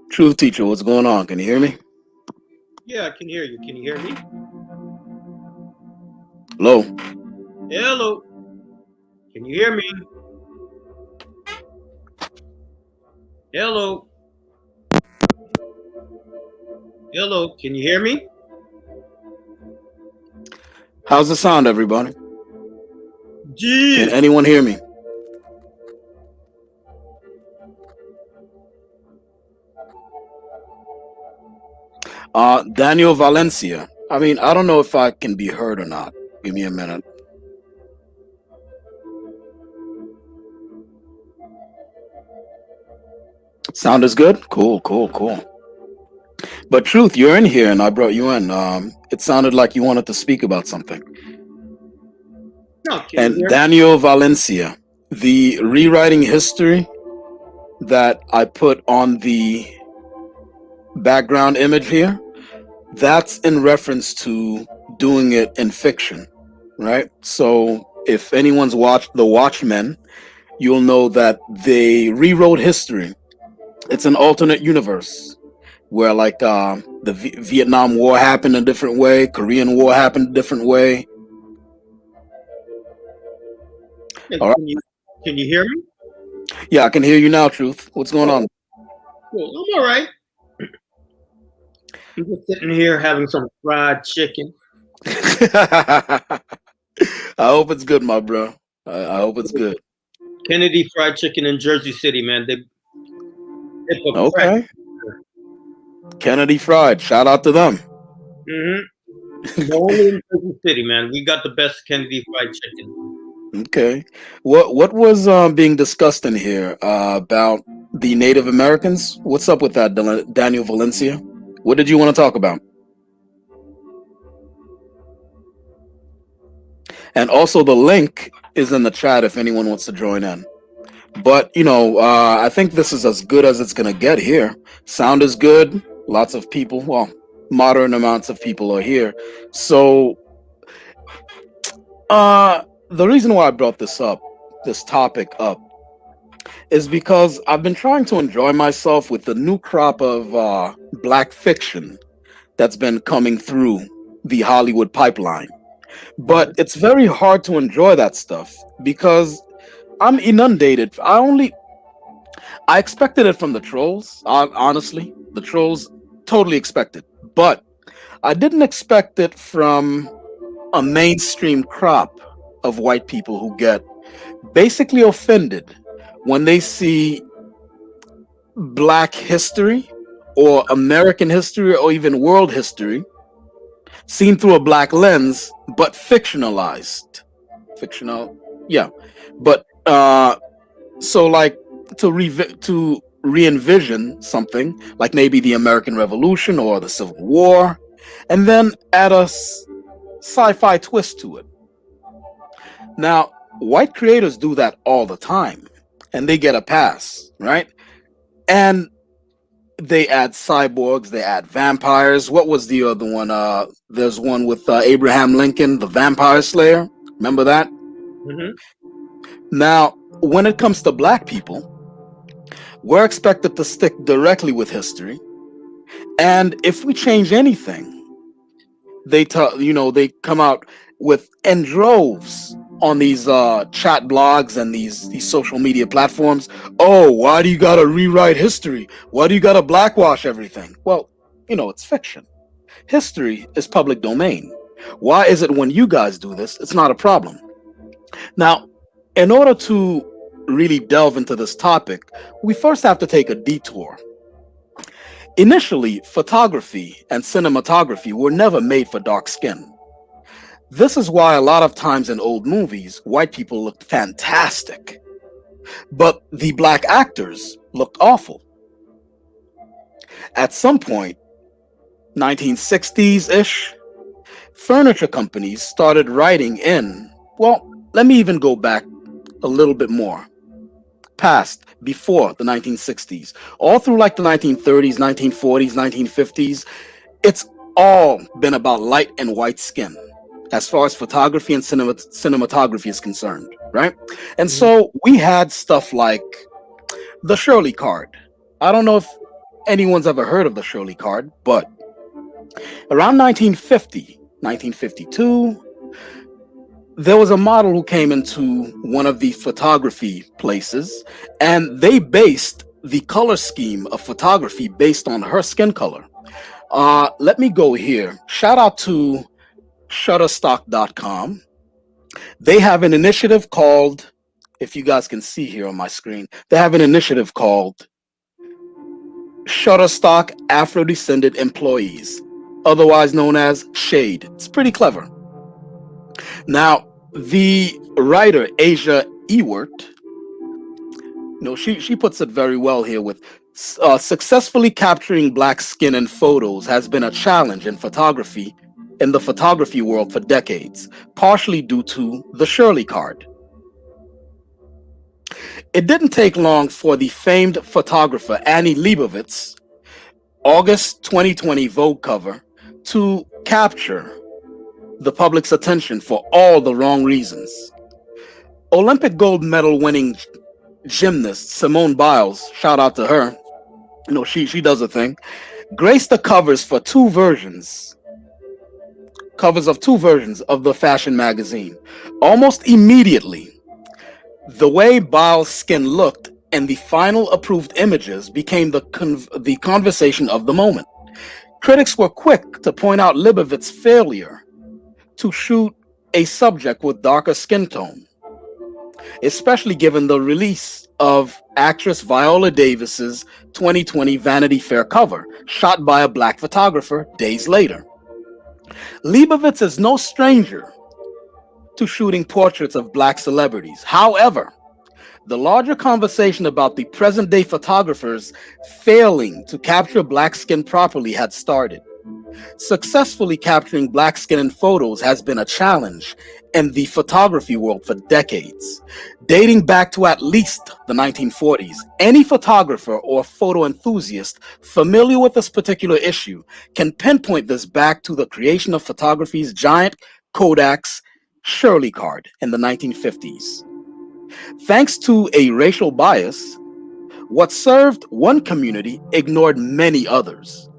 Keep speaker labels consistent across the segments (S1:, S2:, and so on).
S1: Truth teacher, what's going on? Can you hear me?
S2: Yeah, I can hear you. Can you hear me?
S1: Hello?
S2: Hello. Can you hear me? Hello. Hello. Can you hear me?
S1: How's the sound, everybody? Can
S2: Jeez.
S1: anyone hear me? Daniel Valencia. I mean, I don't know if I can be heard or not. Give me a minute. Sound is good? Cool, cool, cool. But Truth, you're in here and I brought you in. It sounded like you wanted to speak about something.
S2: No, can you
S1: And
S2: hear me?
S1: Daniel Valencia, the rewriting history that I put on the background image here, that's in reference to doing it in fiction, right? So if anyone's watched The Watchmen, you'll know that they rewrote history. It's an alternate universe where like the Vietnam War happened a different way, Korean War happened a different way.
S2: Hey,
S1: All right.
S2: can you hear me?
S1: Yeah, I can hear you now, Truth. What's going on?
S2: Cool. I'm all right. I'm just sitting here having some fried chicken.
S1: I hope it's good, my bro. I hope it's good.
S2: Kennedy Fried Chicken in Jersey City, man. They put
S1: Okay. Kennedy Fried. Shout out to them.
S2: Only in Jersey City, man. We got the best Kennedy Fried Chicken.
S1: Okay. What was being discussed in here about the Native Americans? What's up with that, Daniel Valencia? What did you want to talk about? And also the link is in the chat if anyone wants to join in. But, you know, I think this is as good as it's going to get here. Sound is good. Lots of people, well, moderate amounts of people are here. So, the reason why I brought this topic up, is because I've been trying to enjoy myself with the new crop of black fiction that's been coming through the Hollywood pipeline. But it's very hard to enjoy that stuff because I'm inundated. I expected it from the trolls. Honestly, the trolls totally expected, but I didn't expect it from a mainstream crop of white people who get basically offended when they see black history or American history or even world history seen through a black lens, but fictionalized. Fictional, yeah. But so like to re-envision something like maybe the American Revolution or the Civil War, and then add a sci-fi twist to it. Now, white creators do that all the time, and they get a pass, right? And they add cyborgs, they add vampires. What was the other one? There's one with Abraham Lincoln, the Vampire Slayer. Remember that? Now, when it comes to black people, we're expected to stick directly with history, and if we change anything, they come out with in droves on these chat blogs and these social media platforms. Oh, why do you gotta rewrite history? Why do you gotta blackwash everything? Well, it's fiction. History is public domain. Why is it when you guys do this, it's not a problem? Now, in order to really delve into this topic, we first have to take a detour. Initially, photography and cinematography were never made for dark skin. This is why a lot of times in old movies, white people looked fantastic, but the black actors looked awful. At some point, 1960s ish, furniture companies started writing in, well, let me even go back a little bit more, past, before the 1960s, all through like the 1930s, 1940s, 1950s. It's all been about light and white skin as far as photography and cinematography is concerned, right? And
S2: Mhm.
S1: so we had stuff like the Shirley card. I don't know if anyone's ever heard of the Shirley card, but around 1950, 1952, there was a model who came into one of the photography places, and they based the color scheme of photography based on her skin color. Let me go here. Shout out to Shutterstock.com. They have an initiative called, if you guys can see here on my screen, they have an initiative called Shutterstock Afro Descended Employees, otherwise known as SHADE. It's pretty clever. Now, the writer Asia Ewert, she puts it very well here with successfully capturing black skin in photos has been a challenge in photography in the photography world for decades, partially due to the Shirley card. It didn't take long for the famed photographer Annie Leibovitz August 2020 Vogue cover to capture the public's attention for all the wrong reasons. Olympic gold medal winning gymnast Simone Biles, shout out to her. She does a thing. Graced the covers of two versions of the fashion magazine. Almost immediately, the way Biles' skin looked and the final approved images became the conversation of the moment. Critics were quick to point out Leibovitz's failure to shoot a subject with darker skin tone, especially given the release of actress Viola Davis's 2020 Vanity Fair cover, shot by a black photographer days later. Leibovitz is no stranger to shooting portraits of black celebrities. However, the larger conversation about the present day photographers failing to capture black skin properly had started. Successfully capturing black skin in photos has been a challenge in the photography world for decades, dating back to at least the 1940s. Any photographer or photo enthusiast familiar with this particular issue can pinpoint this back to the creation of photography's giant Kodak's Shirley card in the 1950s. Thanks to a racial bias, what served one community ignored many others.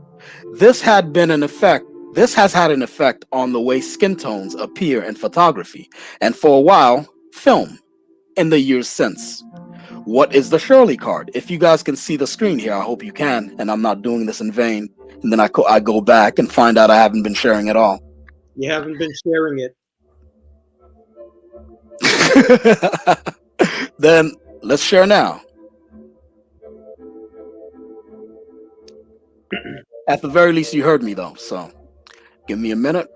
S1: This had been an effect. This has had an effect on the way skin tones appear in photography, and for a while, film in the years since. What is the Shirley card? If you guys can see the screen here, I hope you can, and I'm not doing this in vain. And then I go back and find out I haven't been sharing at all.
S2: You haven't been sharing it.
S1: Then let's share now. At the very least, you heard me though, so give me a minute.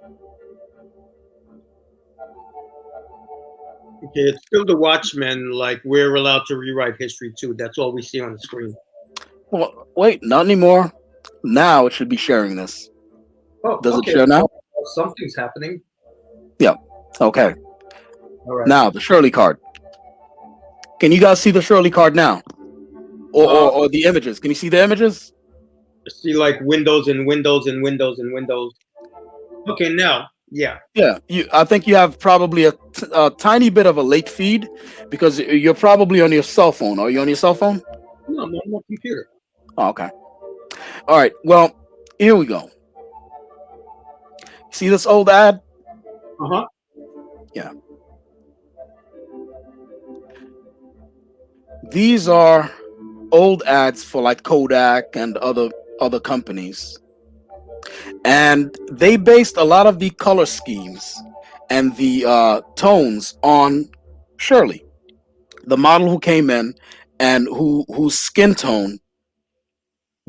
S2: Okay, it's still the Watchmen. Like, we're allowed to rewrite history too. That's all we see on the screen.
S1: Well, wait, not anymore. Now it should be sharing this.
S2: Oh,
S1: Does
S2: okay.
S1: it share now?
S2: Something's happening.
S1: Yeah. Okay.
S2: All right.
S1: Now the Shirley card. Can you guys see the Shirley card now? Or the images? Can you see the images?
S2: I see like windows and windows and windows and windows. Okay, now, yeah.
S1: Yeah. I think you have probably a tiny bit of a late feed because you're probably on your cell phone. Are you on your cell phone?
S2: No, I'm on my computer.
S1: Oh, okay. All right. Well, here we go. See this old ad?
S2: Uh-huh.
S1: Yeah. These are old ads for like Kodak and other companies. And they based a lot of the color schemes and the tones on Shirley, the model who came in and whose skin tone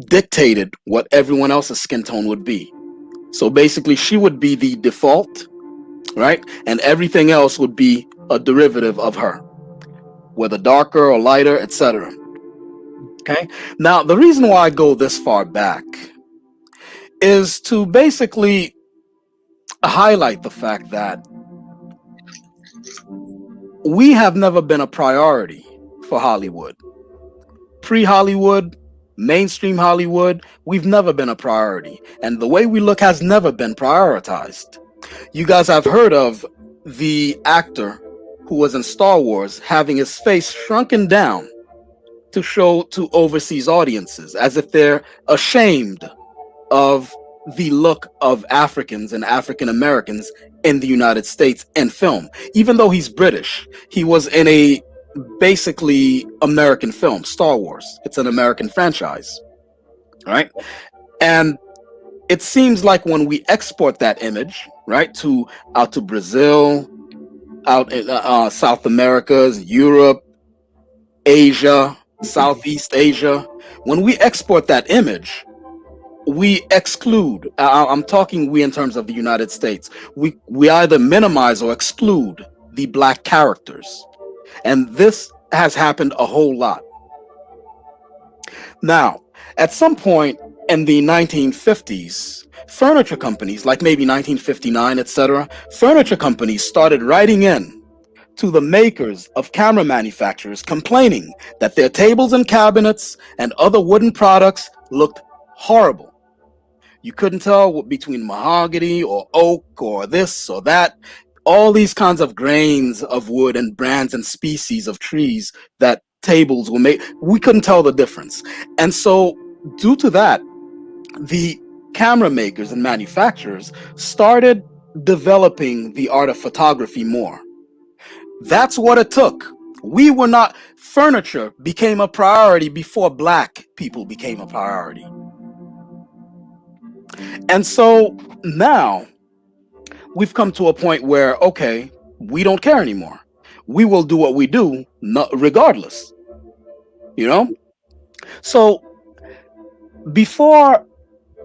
S1: dictated what everyone else's skin tone would be. So basically, she would be the default, right? And everything else would be a derivative of her, whether darker or lighter, etc. Okay. Now, the reason why I go this far back is to basically highlight the fact that we have never been a priority for Hollywood. Pre-Hollywood, mainstream Hollywood, we've never been a priority. And the way we look has never been prioritized. You guys have heard of the actor who was in Star Wars having his face shrunken down to show to overseas audiences as if they're ashamed of the look of Africans and African Americans in the United States in film. Even though he's British, he was in a basically American film, Star Wars. It's an American franchise, right? And it seems like when we export that image, right, to out to Brazil, out in South Americas, Europe, Asia, Southeast Asia, when we export that image, we exclude. I'm talking we in terms of the United States. We either minimize or exclude the black characters, and this has happened a whole lot. Now, at some point in the 1950s, furniture companies, like maybe 1959, etc., furniture companies started writing in to the makers of camera manufacturers complaining that their tables and cabinets and other wooden products looked horrible. You couldn't tell between mahogany or oak or this or that, all these kinds of grains of wood and brands and species of trees that tables were made. We couldn't tell the difference. And so, due to that, the camera makers and manufacturers started developing the art of photography more. That's what it took. We were not, furniture became a priority before black people became a priority. And so now we've come to a point where, okay, we don't care anymore. We will do what we do, regardless. You know? So before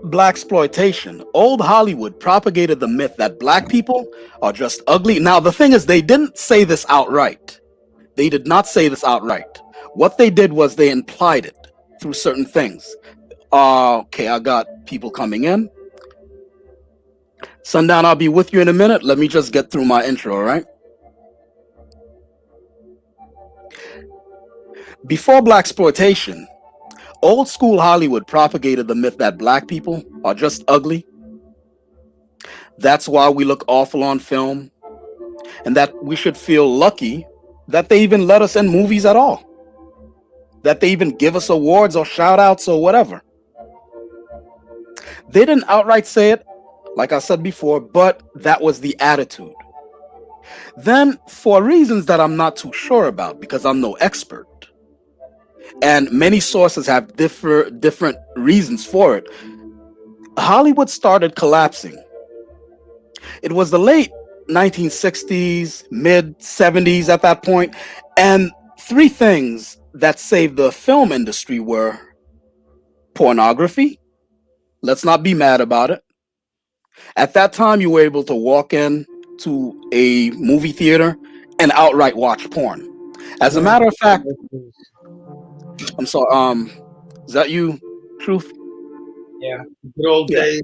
S1: black exploitation, old Hollywood propagated the myth that black people are just ugly. Now, the thing is, they didn't say this outright. They did not say this outright. What they did was they implied it through certain things. Okay, I got people coming in. Sundown, I'll be with you in a minute. Let me just get through my intro, all right? Before black exploitation, old school Hollywood propagated the myth that black people are just ugly. That's why we look awful on film, and that we should feel lucky that they even let us in movies at all, that they even give us awards or shout outs or whatever. They didn't outright say it, like I said before, but that was the attitude. Then, for reasons that I'm not too sure about, because I'm no expert, and many sources have different reasons for it, Hollywood started collapsing. It was the late 1960s, mid 70s at that point, and three things that saved the film industry were pornography. Let's not be mad about it. At that time, you were able to walk in to a movie theater and outright watch porn. As a matter of fact, I'm sorry, is that you, Truth?
S2: Yeah, good old days.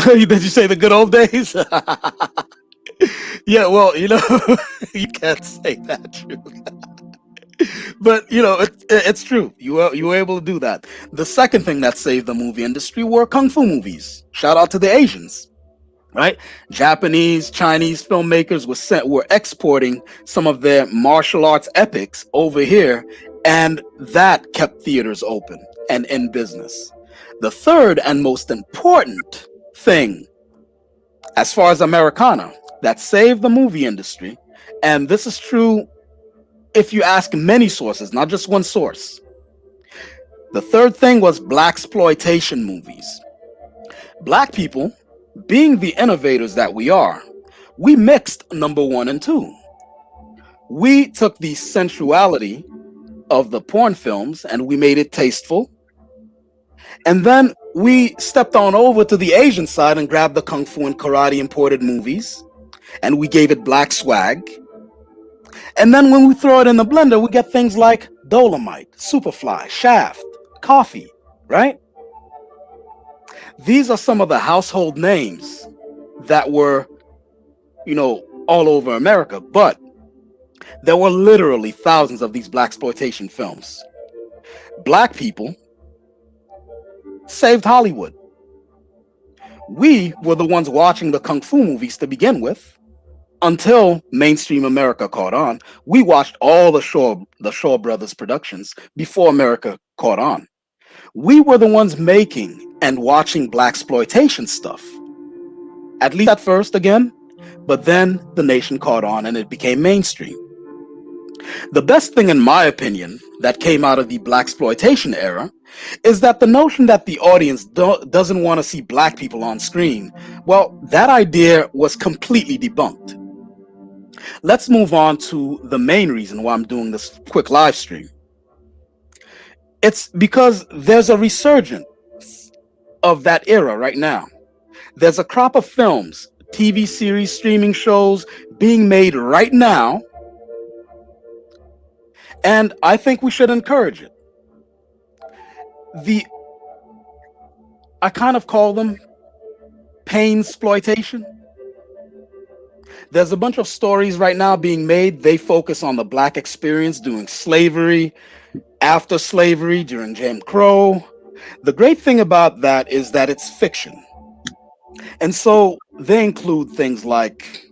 S1: Did you say the good old days? Yeah, well, you you can't say that, Truth. But it's true. You were able to do that. The second thing that saved the movie industry were kung fu movies. Shout out to the Asians, right? Japanese, Chinese filmmakers were exporting some of their martial arts epics over here, and that kept theaters open and in business. The third and most important thing, as far as Americana, that saved the movie industry, and this is true if you ask many sources, not just one source. The third thing was black exploitation movies. Black people, being the innovators that we are, we mixed number one and two. We took the sensuality of the porn films and we made it tasteful. And then we stepped on over to the Asian side and grabbed the kung fu and karate imported movies and we gave it black swag. And then when we throw it in the blender, we get things like Dolomite, Superfly, Shaft, Coffee, right? These are some of the household names that were, all over America, but there were literally thousands of these blaxploitation films. Black people saved Hollywood. We were the ones watching the kung fu movies to begin with. Until mainstream America caught on, we watched all the Shaw Brothers productions before America caught on. We were the ones making and watching blaxploitation stuff. At least at first, again, but then the nation caught on and it became mainstream. The best thing, in my opinion, that came out of the blaxploitation era is that the notion that the audience doesn't want to see black people on screen, well, that idea was completely debunked. Let's move on to the main reason why I'm doing this quick live stream. It's because there's a resurgence of that era right now. There's a crop of films, TV series, streaming shows being made right now, and I think we should encourage it. I kind of call them painsploitation. There's a bunch of stories right now being made. They focus on the black experience during slavery, after slavery, during Jim Crow. The great thing about that is that it's fiction. And so they include things like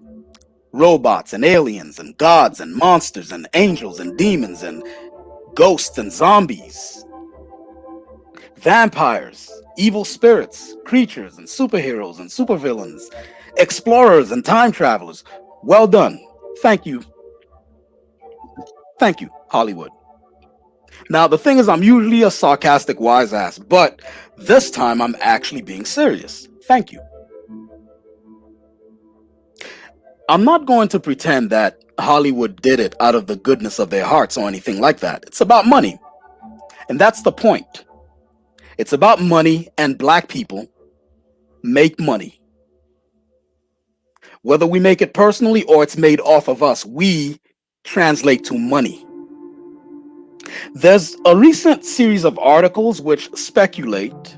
S1: robots and aliens and gods and monsters and angels and demons and ghosts and zombies, vampires, evil spirits, creatures and superheroes and supervillains, explorers and time travelers. Well done. Thank you. Thank you, Hollywood. Now, the thing is, I'm usually a sarcastic wise ass, but this time I'm actually being serious. Thank you. I'm not going to pretend that Hollywood did it out of the goodness of their hearts or anything like that. It's about money. And that's the point. It's about money, and black people make money. Whether we make it personally or it's made off of us, we translate to money. There's a recent series of articles which speculate,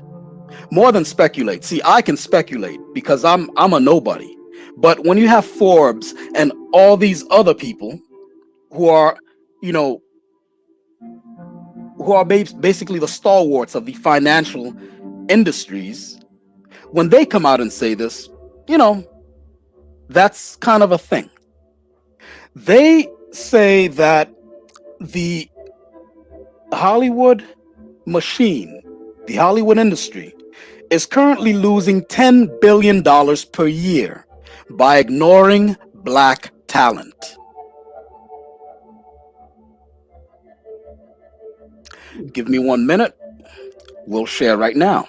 S1: more than speculate. See, I can speculate because I'm a nobody. But when you have Forbes and all these other people who are, basically the stalwarts of the financial industries, when they come out and say this, that's kind of a thing. They say that the Hollywood machine, the Hollywood industry, is currently losing $10 billion per year by ignoring black talent. Give me 1 minute. We'll share right now.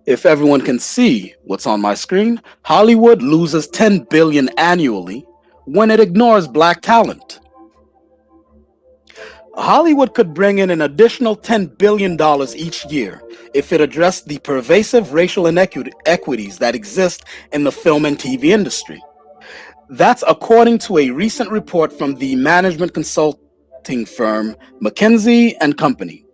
S1: If everyone can see what's on my screen, Hollywood loses $10 billion annually when it ignores black talent. Hollywood could bring in an additional $10 billion each year if it addressed the pervasive racial inequities that exist in the film and TV industry. That's according to a recent report from the management consulting firm McKinsey & Company.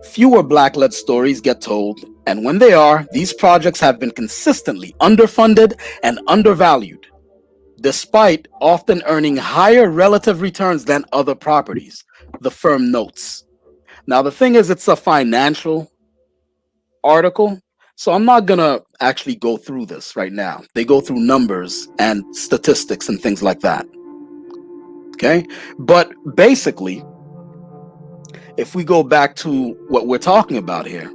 S1: Fewer black-led stories get told, and when they are, these projects have been consistently underfunded and undervalued, despite often earning higher relative returns than other properties, the firm notes. Now, the thing is, it's a financial article, so I'm not gonna actually go through this right now. They go through numbers and statistics and things like that. Okay? But basically, if we go back to what we're talking about here,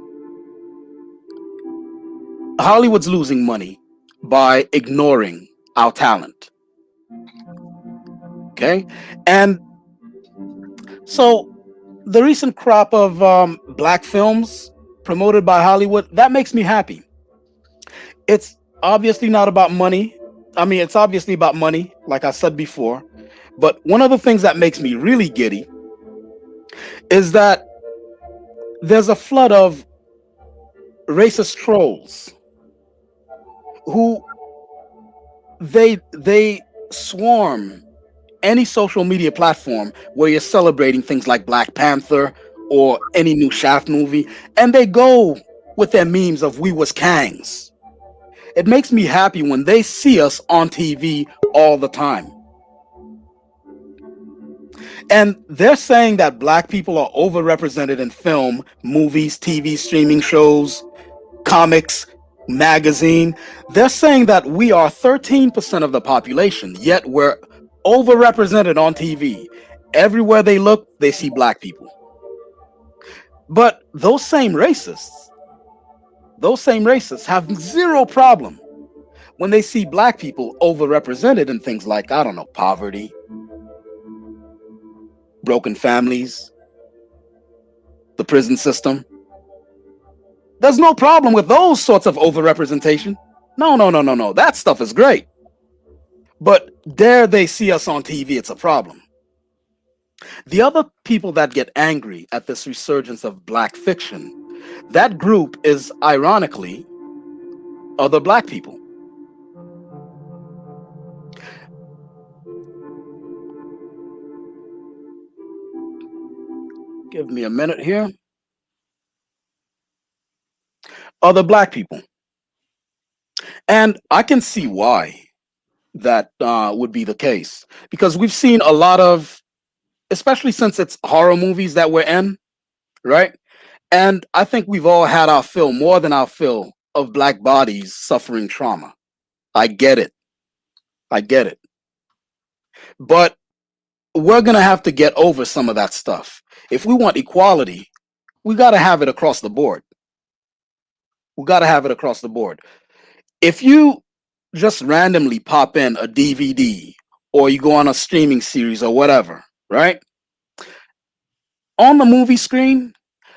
S1: Hollywood's losing money by ignoring our talent. Okay. And so the recent crop of black films promoted by Hollywood, that makes me happy. It's obviously not about money. I mean, it's obviously about money, like I said before. But one of the things that makes me really giddy is that there's a flood of racist trolls who they swarm any social media platform where you're celebrating things like Black Panther or any new Shaft movie, and they go with their memes of "we was Kangs." It makes me happy when they see us on TV all the time. And they're saying that black people are overrepresented in film, movies, TV, streaming shows, comics, magazine. They're saying that we are 13% of the population, yet we're overrepresented on TV. Everywhere they look, they see black people. But those same racists have zero problem when they see black people overrepresented in things like, I don't know, poverty, broken families, the prison system. There's no problem with those sorts of overrepresentation. No, no, no, no, no. That stuff is great. But dare they see us on TV, it's a problem. The other people that get angry at this resurgence of black fiction, that group is ironically other black people. Give me a minute here. Other black people. And I can see why that would be the case. Because we've seen a lot of, especially since it's horror movies that we're in, right? And I think we've all had our fill, more than our fill, of black bodies suffering trauma. I get it. I get it. But we're going to have to get over some of that stuff. If we want equality, we got to have it across the board. We got to have it across the board. If you just randomly pop in a DVD or you go on a streaming series or whatever, right? On the movie screen,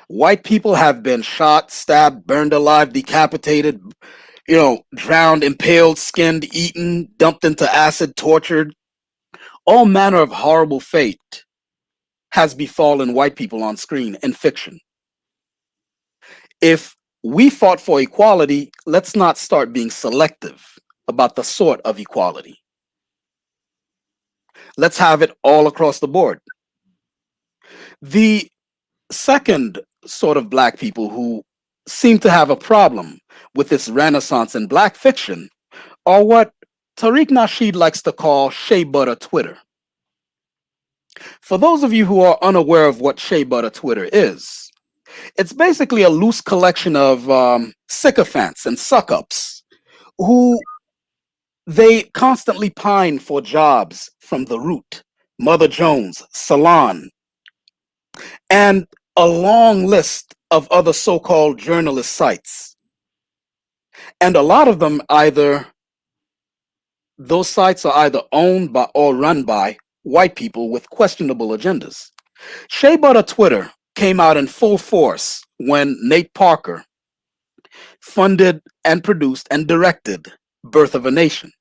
S1: white people have been shot, stabbed, burned alive, decapitated, drowned, impaled, skinned, eaten, dumped into acid, tortured. All manner of horrible fate has befallen white people on screen in fiction. If we fought for equality, let's not start being selective about the sort of equality. Let's have it all across the board. The second sort of black people who seem to have a problem with this renaissance in black fiction are what Tariq Nasheed likes to call shea butter Twitter. For those of you who are unaware of what shea butter Twitter is, it's basically a loose collection of sycophants and suck-ups who they constantly pine for jobs from The Root, Mother Jones, Salon, and a long list of other so-called journalist sites. And a lot of them those sites are either owned by or run by white people with questionable agendas. Shea butter Twitter came out in full force when Nate Parker funded and produced and directed Birth of a Nation,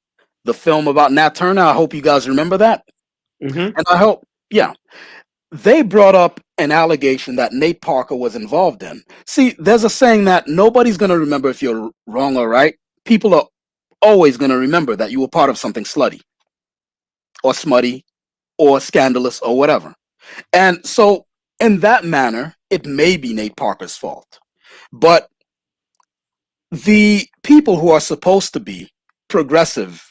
S1: the film about Nat Turner. I hope you guys remember that.
S2: Mm-hmm.
S1: And I hope, yeah, they brought up an allegation that Nate Parker was involved in. See, there's a saying that nobody's going to remember if you're wrong or right. People are always going to remember that you were part of something slutty or smutty or scandalous or whatever. And so, in that manner, it may be Nate Parker's fault. But the people who are supposed to be progressive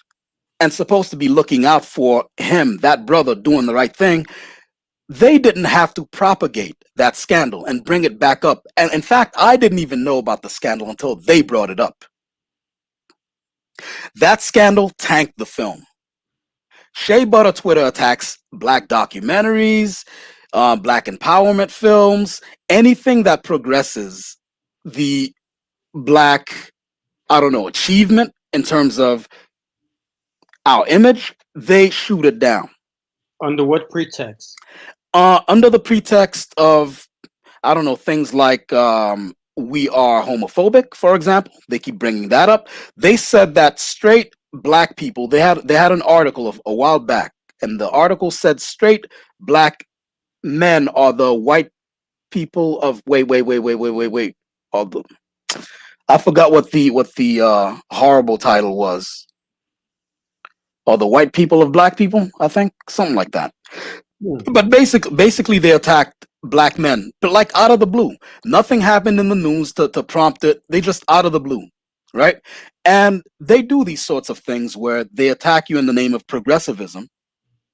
S1: and supposed to be looking out for him, that brother doing the right thing, they didn't have to propagate that scandal and bring it back up. And in fact, I didn't even know about the scandal until they brought it up. That scandal tanked the film. Shea butter Twitter attacks black documentaries, black empowerment films, anything that progresses the black, achievement in terms of our image, they shoot it down
S2: Under what pretext?
S1: under the pretext of, I don't know, things like we are homophobic, for example. They keep bringing that up. They said that straight black people. They had an article of a while back, and the article said straight black men are the white people of wait. All the, I forgot what the horrible title was. Or the white people of black people, I think, something like that.
S2: Hmm.
S1: But basically they attacked black men, but like out of the blue. Nothing happened in the news to prompt it. They just out of the blue, right? And they do these sorts of things where they attack you in the name of progressivism,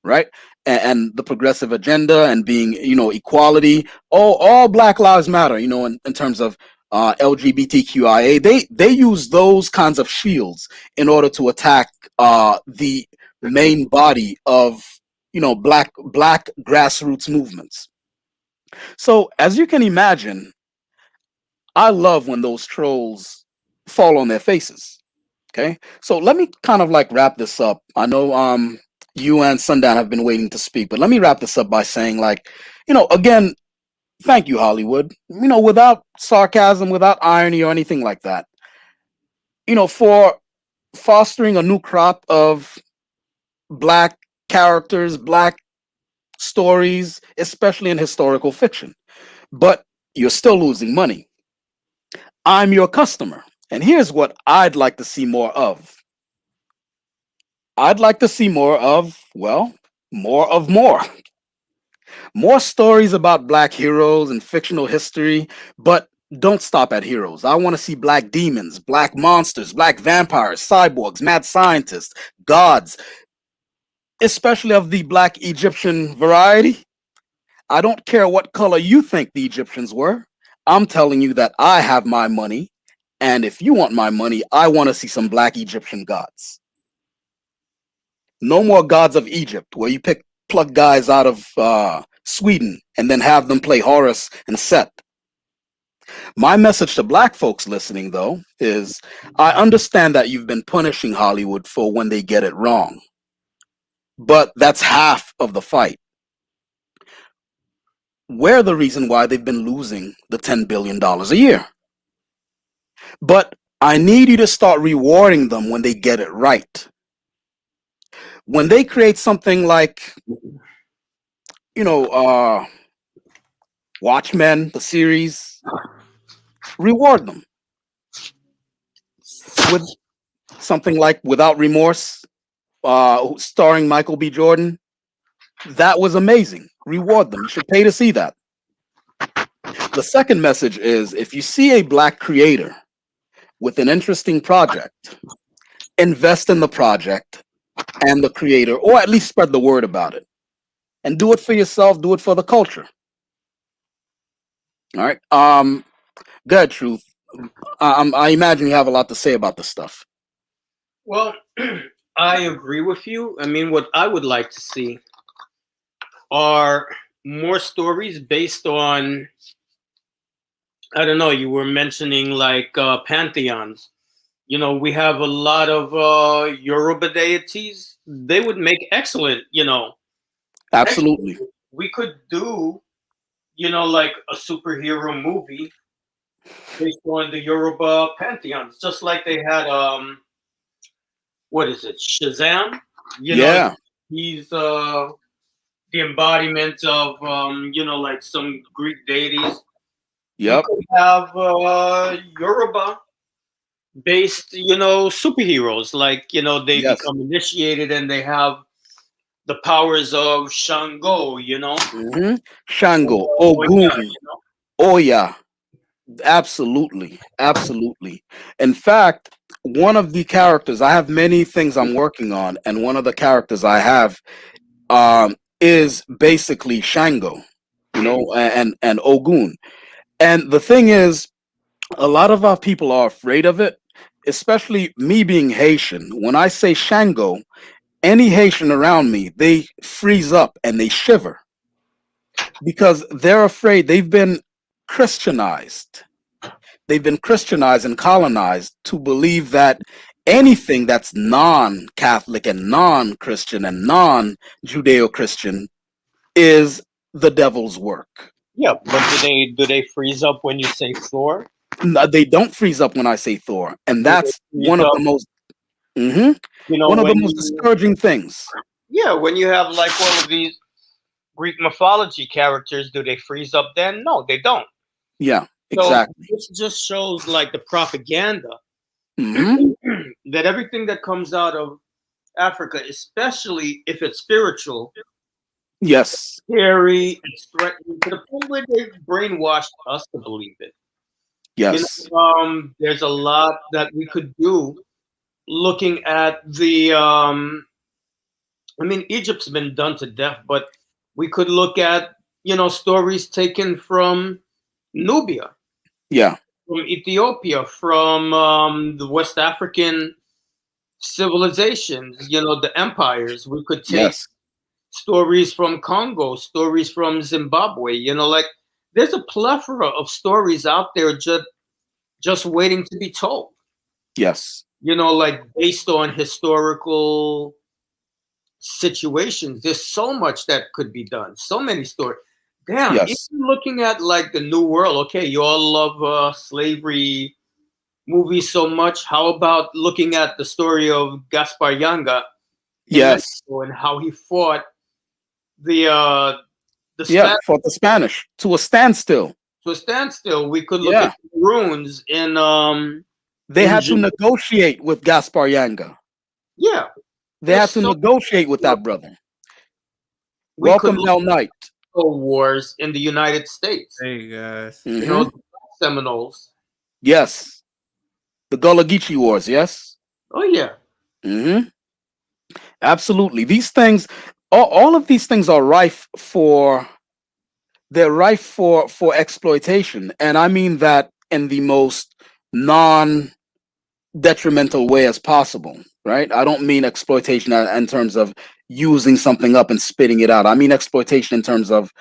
S1: right? And the progressive agenda and being, equality. All Black Lives Matter, in terms of LGBTQIA. They use those kinds of shields in order to attack the main body of black grassroots movements. So as you can imagine, I love when those trolls fall on their faces. Okay, so let me kind of like wrap this up. I know you and Sundown have been waiting to speak, but let me wrap this up by saying, like, again, thank you, Hollywood. Without sarcasm, without irony or anything like that. For fostering a new crop of black characters, black stories, especially in historical fiction. But you're still losing money. I'm your customer. And here's what I'd like to see more of. I'd like to see more of, well, more of more. More stories about black heroes and fictional history, but don't stop at heroes. I want to see black demons, black monsters, black vampires, cyborgs, mad scientists, gods, especially of the black Egyptian variety. I don't care what color you think the Egyptians were. I'm telling you that I have my money, and if you want my money, I want to see some black Egyptian gods. No more gods of Egypt, where you pluck guys out of Sweden and then have them play Horus and Set. My message to black folks listening, though, is I understand that you've been punishing Hollywood for when they get it wrong, but that's half of the fight. We're the reason why they've been losing the $10 billion a year. But I need you to start rewarding them when they get it right. When they create something like, you know, uh, Watchmen, the series, reward them with something like Without Remorse, starring Michael B. Jordan. That was amazing. Reward them. You should pay to see that. The second message is if you see a black creator with an interesting project, invest in the project and the creator, or at least spread the word about it. And do it for yourself, do it for the culture. All right. Good, Truth. I imagine you have a lot to say about this stuff.
S2: Well, I agree with you. I mean, what I would like to see are more stories based on, I don't know, you were mentioning like pantheons. We have a lot of Yoruba deities. They would make excellent,
S1: Absolutely.
S2: we could do, like a superhero movie based on the Yoruba pantheons, just like they had what is it, Shazam?
S1: Yeah.
S2: He's the embodiment of like some Greek deities. You
S1: Yep.
S2: could have Yoruba based, superheroes, like they
S1: Yes.
S2: become initiated and they have the powers of Shango,
S1: Shango,
S2: or yeah,
S1: Ogun, Oya. Absolutely. Absolutely. In fact, one of the characters, I have many things I'm working on, and one of the characters I have is basically Shango, and Ogun. And the thing is, a lot of our people are afraid of it, especially me being Haitian. When I say Shango, any Haitian around me, they freeze up and they shiver because they're afraid Christianized. They've been Christianized and colonized to believe that anything that's non-Catholic and non-Christian and non-Judeo-Christian is the devil's work.
S2: Yeah, but do they freeze up when you say Thor?
S1: No, they don't freeze up when I say Thor, and
S2: Do they
S1: that's
S2: freeze
S1: one of
S2: up?
S1: the most mhm, one of the
S2: When
S1: most
S2: you
S1: discouraging things.
S2: yeah, when you have like all of these Greek mythology characters, do they freeze up then? No, they don't.
S1: Yeah,
S2: So
S1: exactly.
S2: this just shows like the propaganda
S1: Hmm.
S2: that everything that comes out of Africa, especially if it's spiritual,
S1: Yes,
S2: scary, it's threatening to the point where they brainwashed us to believe it.
S1: yes,
S2: There's a lot that we could do looking at I mean, Egypt's been done to death, but we could look at, stories taken from Nubia,
S1: yeah,
S2: from Ethiopia, from the West African civilizations, the empires. We could take
S1: yes,
S2: stories from Congo, stories from Zimbabwe, like there's a plethora of stories out there just waiting to be told,
S1: yes,
S2: like based on historical situations. There's so much that could be done. So many stories. Damn, even
S1: yes,
S2: looking at like the New World. Okay, you all love slavery movies so much. How about looking at the story of Gaspar Yanga in
S1: yes.
S2: Mexico and how he fought the uh, the
S1: Yeah,
S2: Spanish
S1: for the Spanish to a standstill.
S2: to a standstill? We could look at
S1: Yeah,
S2: the runes
S1: they
S2: in
S1: had to negotiate with Gaspar Yanga.
S2: yeah.
S1: They
S2: There's
S1: had to
S2: so
S1: negotiate with that brother.
S2: we could
S1: Welcome,
S2: look
S1: Mel Knight.
S2: at wars in the United States.
S3: Hey guys.
S1: Hmm.
S2: The Seminoles.
S1: Yes, the Gullah Geechee Wars. Yes.
S2: Oh yeah.
S1: Hmm. Absolutely. These things, all of these things are rife for they're rife for exploitation, and I mean that in the most non detrimental way as possible, right? I don't mean exploitation in terms of using something up and spitting it out. I mean exploitation in terms of,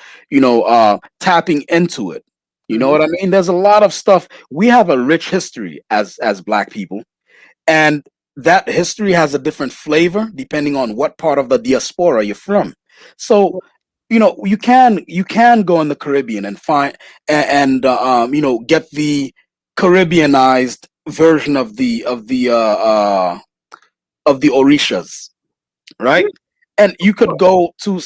S1: tapping into it. You know
S2: Hmm.
S1: what I mean? There's a lot of stuff. We have a rich history as black people, and that history has a different flavor depending on what part of the diaspora you're from. So, you can go in the Caribbean and find get the Caribbeanized version of the Orishas, right? And you could go to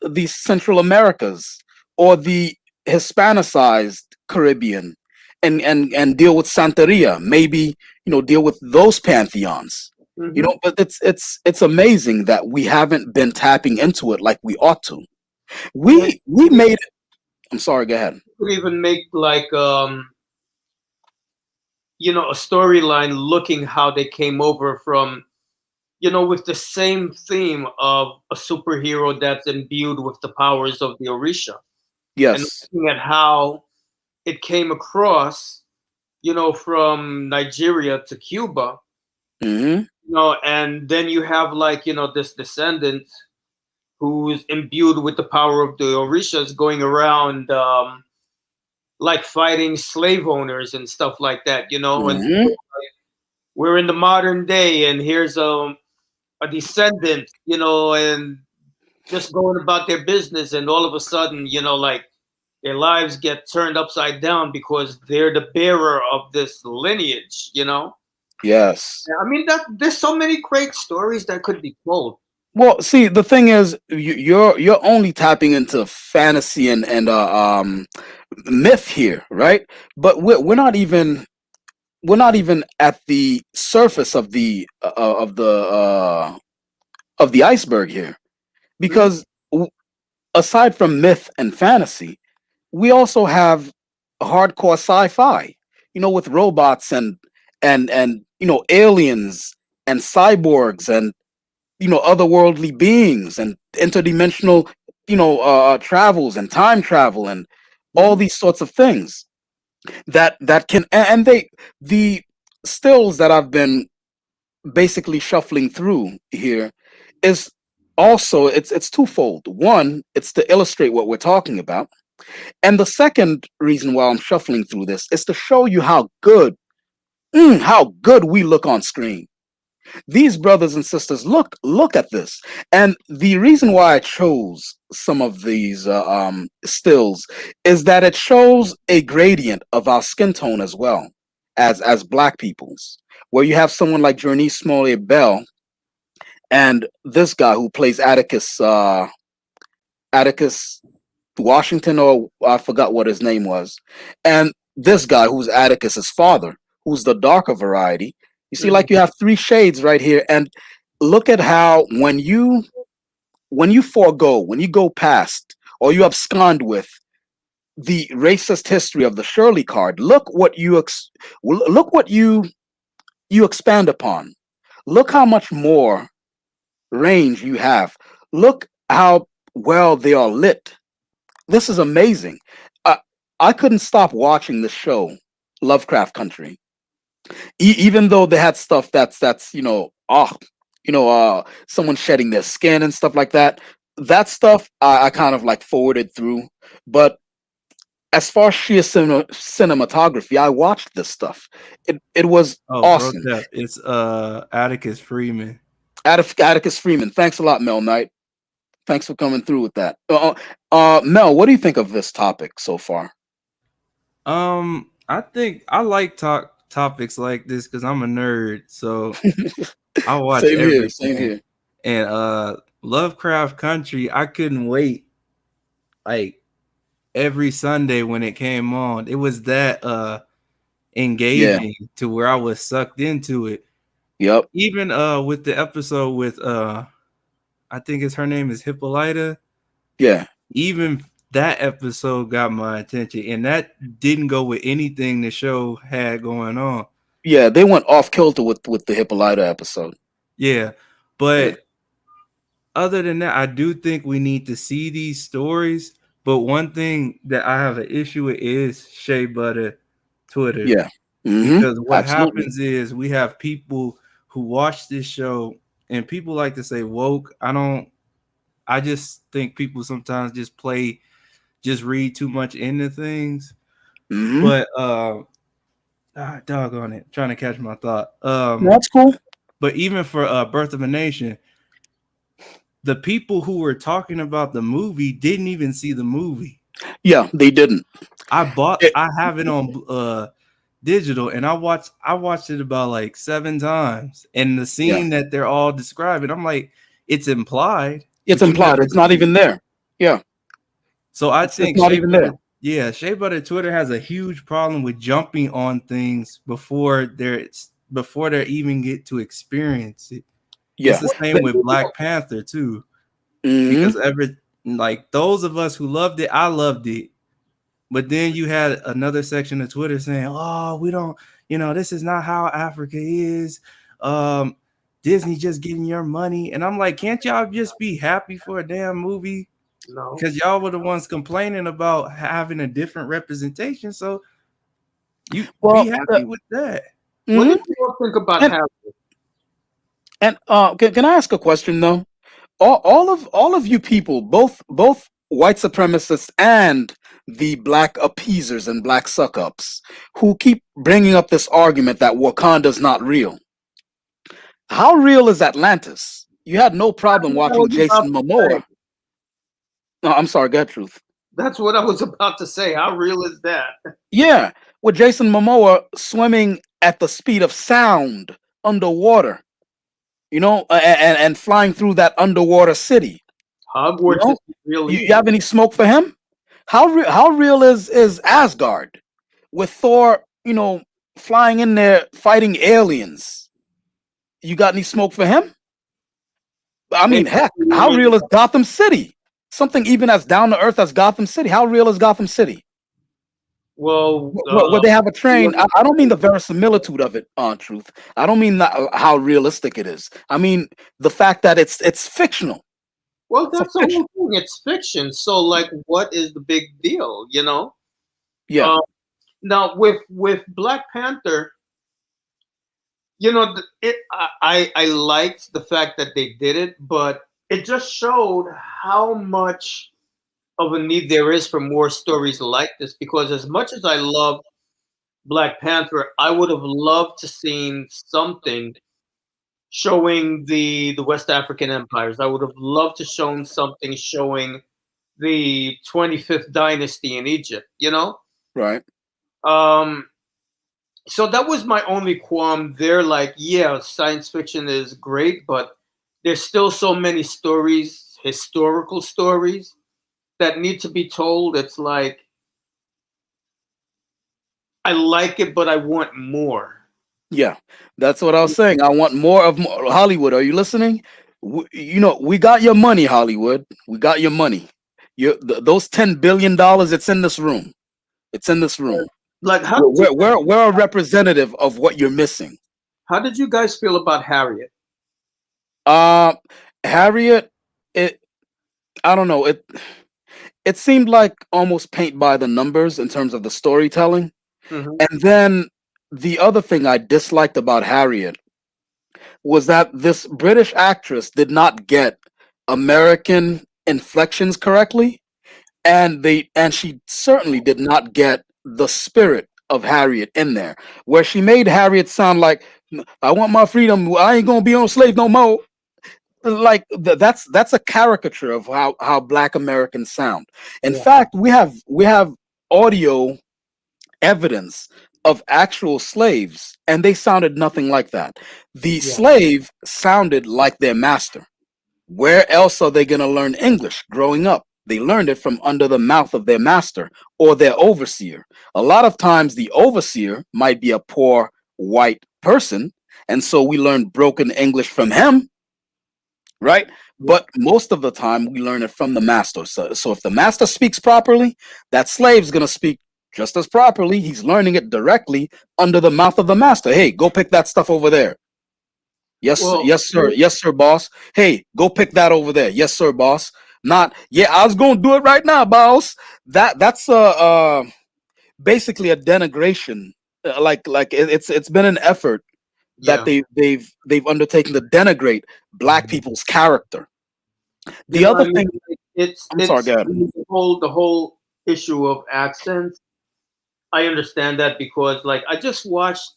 S1: the Central Americas or the Hispanicized Caribbean and deal with Santeria, maybe, deal with those pantheons.
S2: Hmm.
S1: But it's amazing that we haven't been tapping into it like we ought to.
S2: And
S1: We made it. I'm sorry, go ahead.
S2: could even make like a storyline looking how they came over from with the same theme of a superhero that's imbued with the powers of the Orisha, and
S1: Yes.
S2: looking at how it came across from Nigeria to Cuba,
S1: Hmm.
S2: and then you have like this descendant who's imbued with the power of the Orishas going around like fighting slave owners and stuff like that, and
S1: Hmm.
S2: we're in the modern day and here's a descendant, and just going about their business, and all of a sudden, like their lives get turned upside down because they're the bearer of this lineage.
S1: Yes.
S2: I mean, that there's so many great stories that could be told.
S1: Well, see, the thing is, you're only tapping into fantasy and myth here, right? But we're not even at the surface of the iceberg here,
S2: Mhm.
S1: because aside from myth and fantasy, we also have hardcore sci-fi, with robots and aliens and cyborgs and otherworldly beings and interdimensional travels and time travel and all
S2: Mhm.
S1: these sorts of things that can and they the stills that I've been basically shuffling through here is also it's twofold. One, it's to illustrate what we're talking about, and the second reason why I'm shuffling through this is to show you how good we look on screen. These brothers and sisters, look at this. And the reason why I chose some of these stills is that it shows a gradient of our skin tone as well as black peoples, where you have someone like Journey Smollett Bell and this guy who plays Atticus Washington, or I forgot what his name was, and this guy who's Atticus's father, who's the darker variety. You see,
S2: Mhm.
S1: like you have three shades right here, and look at how when you forego, when you go past, or you abscond with the racist history of the Shirley card, look what you expand upon. Look how much more range you have. Look how well they are lit. This is amazing. I, I couldn't stop watching the show, Lovecraft Country, even though they had stuff that's someone shedding their skin and stuff like that. That stuff I kind of like forwarded through, but as far as sheer cinematography, I watched this stuff. It was
S3: Oh, bro,
S1: awesome.
S3: Tap, it's Atticus Freeman.
S1: Atticus Freeman. Thanks a lot, Mel Knight. Thanks for coming through with that. Mel, what do you think of this topic so far?
S3: I think I like topics like this because I'm a nerd, so I watch
S1: Same here. Same
S3: everything.
S1: here.
S3: And Lovecraft Country, I couldn't wait. Like every Sunday when it came on, it was that
S1: Yeah.
S3: engaging to where I was sucked into it.
S1: Yep.
S3: Even with the episode with I think her name is Hippolyta.
S1: Yeah.
S3: Even that episode got my attention, and that didn't go with anything the show had going on.
S1: Yeah. They went off kilter with the Hippolyta episode.
S3: Yeah,
S1: Yeah.
S3: but other than that, I do think we need to see these stories. But one thing that I have an issue with is Shea Butter Twitter.
S1: Yeah. Mm-hmm.
S3: Because what
S1: Absolutely.
S3: happens is we have people who watch this show and people like to say woke. I just think people sometimes just read too much into things.
S1: Mm-hmm.
S3: But doggone it, trying to catch my thought.
S1: That's cool.
S3: But even for Birth of a Nation, the people who were talking about the movie didn't even see the movie.
S1: Yeah, they didn't.
S3: I have it on digital, and I watched it about like 7 times. And the
S1: Yeah.
S3: scene that they're all describing, I'm like, it's implied.
S1: It's
S3: But you
S1: implied.
S3: never
S1: It's not
S3: see
S1: even
S3: it.
S1: there. Yeah.
S3: So I
S1: It's
S3: think
S1: not even there.
S3: Shea Butter Twitter has a huge problem with jumping on things before they even get to experience it. It's
S1: Yeah.
S3: the same with Black Panther too,
S1: Mm-hmm.
S3: because like those of us who loved it, I loved it. But then you had another section of Twitter saying, "Oh, we don't, this is not how Africa is. Disney just getting your money." And I'm like, can't y'all just be happy for a damn movie?
S2: No.
S3: Because y'all were the ones complaining about having a different representation. So you
S1: Well,
S3: be happy with that.
S2: What
S1: mhm.
S2: do you all think about
S1: And
S2: Harry?
S1: can I ask a question though? All of you people, both white supremacists and the black appeasers and black suck ups, who keep bringing up this argument that Wakanda's not real. How real is Atlantis? You had no problem
S2: I
S1: watching
S2: was about
S1: Jason
S2: to say.
S1: Momoa. No, I'm sorry, Gertrude.
S2: That's what I was about to say. How real is that?
S1: Yeah, with Jason Momoa swimming at the speed of sound underwater, and flying through that underwater city. You
S2: Hogwarts
S1: know,
S2: is real
S1: you
S2: either.
S1: have any smoke for him? How real is Asgard with Thor? Flying in there fighting aliens. You got any smoke for him? I mean, heck, how real is Gotham City? Something even as down to earth as Gotham City. How real is Gotham City?
S2: Well,
S1: Where they have a train. I don't mean the verisimilitude of it, on truth. I don't mean how realistic it is. I mean the fact that it's fictional.
S2: well,
S1: It's a
S2: that's the
S1: fiction.
S2: whole thing. It's fiction. So, like, what is the big deal?
S1: Yeah.
S2: Now with Black Panther, I liked the fact that they did it, but it just showed how much of a need there is for more stories like this. Because as much as I love Black Panther, I would have loved to seen something showing the West African empires. I would have loved to shown something showing the 25th dynasty in Egypt, you know?
S1: Right.
S2: Um, so that was my only qualm there. Like, yeah, science fiction is great, but there's still so many stories, historical stories, that need to be told. It's like, I like it, but I want more.
S1: Yeah, that's what I was saying. I want more of Hollywood. Are you listening? You know, we got your money, Hollywood. We got your money. Those $10 billion. It's in this room. It's in this room.
S2: Like,
S1: We're a representative of what you're missing.
S2: how did you guys feel about Harriet?
S1: Harriet, it I don't know. It seemed like almost paint by the numbers in terms of the storytelling.
S2: Mhm.
S1: And then the other thing I disliked about Harriet was that this British actress did not get American inflections correctly, and she certainly did not get the spirit of Harriet in there, where she made Harriet sound like, I want my freedom, I ain't gonna be on slave no more. Like that's a caricature of how Black Americans sound. In
S2: Yeah.
S1: fact, we have audio evidence of actual slaves, and they sounded nothing like that. The
S2: Yeah.
S1: slave sounded like their master. Where else are they going to learn English growing up? They learned it from under the mouth of their master or their overseer. A lot of times, the overseer might be a poor white person, and so we learn broken English from him, right? But most of the time, we learn it from the master. So if the master speaks properly, that slave's going to speak just as properly. He's learning it directly under the mouth of the master. Hey, go pick that stuff over there. Yes,
S2: Well,
S1: yes, sir. Yes, sir, boss. Hey, go pick that over there. Yes, sir, boss. Not, yeah, I was gonna do it right now, boss. That's basically a denigration. It's been an effort
S2: yeah.
S1: that they've undertaken to denigrate Black people's character. The
S2: You know,
S1: other
S2: I mean,
S1: thing,
S2: it's
S1: I'm sorry, go ahead.
S2: the whole issue of accents. I understand that because, like, I just watched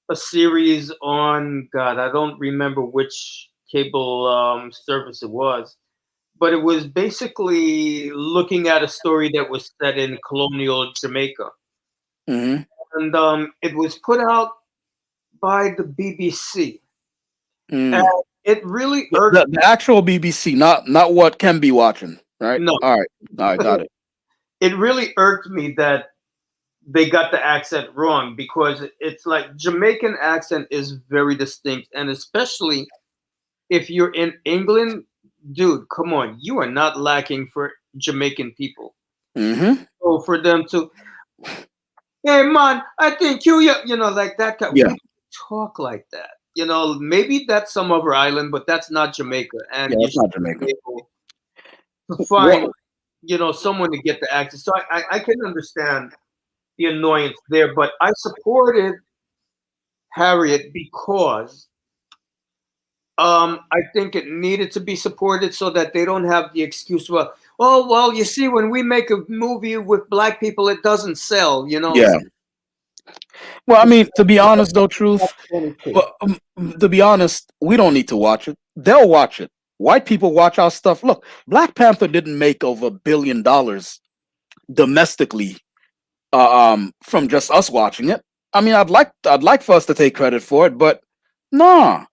S2: a series on, God, I don't remember which cable service it was, but it was basically looking at a story that was set in colonial Jamaica,
S1: Mhm.
S2: and it was put out by the BBC,
S1: Mm.
S2: and it really irked.
S1: The actual BBC, not what Ken be watching, right?
S2: No,
S1: All right, got it.
S2: it really irked me that they got the accent wrong, because it's like Jamaican accent is very distinct, and especially if you're in England, dude, come on, you are not lacking for Jamaican people.
S1: Mm-hmm.
S2: So for them to, hey man, I think you know, like that kind,
S1: Yeah.
S2: we talk like that. You know, maybe that's some other island, but that's not Jamaica, and
S1: Yeah,
S2: you
S1: it's not
S2: should be
S1: Jamaica.
S2: able to find,
S1: What?
S2: you know, someone to get the accent. So I can understand the annoyance there, but I supported Harriet because I think it needed to be supported so that they don't have the excuse, well, oh well, you see, when we make a movie with Black people, it doesn't sell, you know.
S1: Yeah. Well, I mean, to be honest, though, truth. Well, to be honest, we don't need to watch it. They'll watch it. White people watch our stuff. Look, Black Panther didn't make over $1 billion domestically from just us watching it. I mean, I'd like for us to take credit for it, but nah.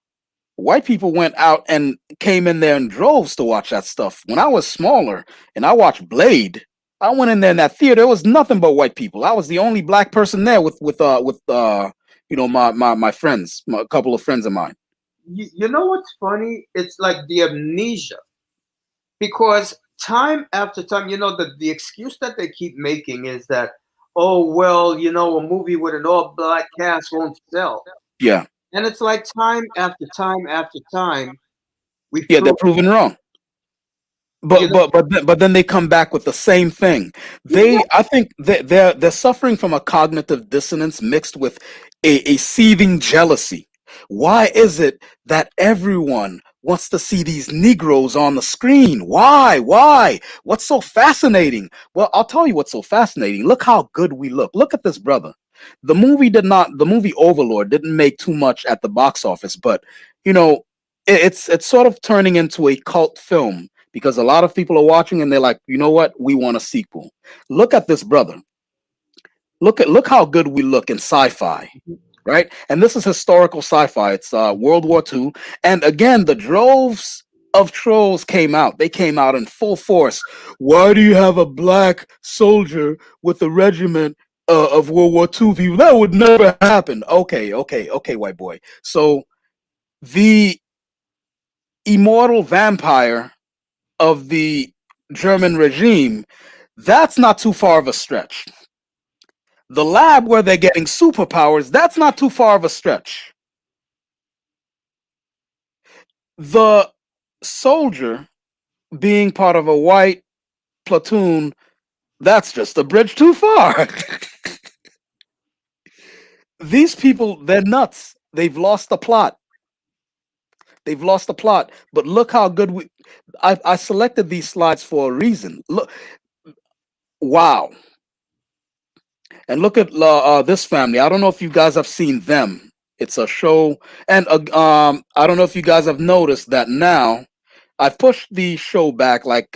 S1: White people went out and came in there in droves to watch that stuff. When I was smaller and I watched Blade, I went in there in that theater. There was nothing but white people. I was the only Black person there with my friends, a couple of friends of mine.
S2: You know what's funny? It's like the amnesia, because time after time, you know, the excuse that they keep making is that, oh well, you know, a movie with an all Black cast won't sell.
S1: Yeah,
S2: And it's like time after time after time, we
S1: yeah, they're proven wrong.
S2: You know-
S1: But then they come back with the same thing. I think they're suffering from a cognitive dissonance mixed with a seething jealousy. Why is it that everyone wants to see these Negroes on the screen? Why? Why? What's so fascinating? Well, I'll tell you what's so fascinating. Look how good we look. Look at this brother. The movie Overlord didn't make too much at the box office, but you know, it's sort of turning into a cult film because a lot of people are watching and they're like, you know what, we want a sequel. Look at this brother. Look how good we look in sci-fi, right? And this is historical sci-fi. It's World War II, and again, the droves of trolls came out. They came out in full force. Why do you have a black soldier with a regiment of World War II people? That would never happen. Okay, white boy. So the immortal vampire of the German regime, that's not too far of a stretch. The lab where they're getting superpowers, that's not too far of a stretch. The soldier being part of a white platoon, that's just a bridge too far. These people, they're nuts. They've lost the plot. They've lost the plot. But look how good I selected these slides for a reason. Look, wow. And look at this family. I don't know if you guys have seen them. It's a show, and I don't know if you guys have noticed that now I've pushed the show back like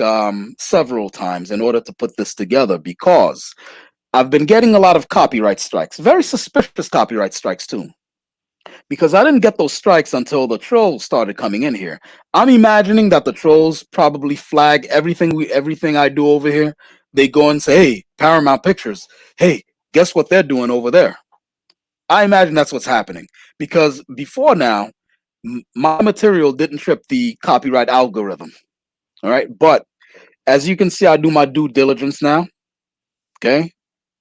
S1: several times in order to put this together because I've been getting a lot of copyright strikes, very suspicious copyright strikes too. Because I didn't get those strikes until the trolls started coming in here. I'm imagining that the trolls probably flag everything I do over here. They go and say, "Hey, Paramount Pictures, hey, guess what they're doing over there?" I imagine that's what's happening because before now, my material didn't trip the copyright algorithm. All right, but as you can see, I do my due diligence now. Okay,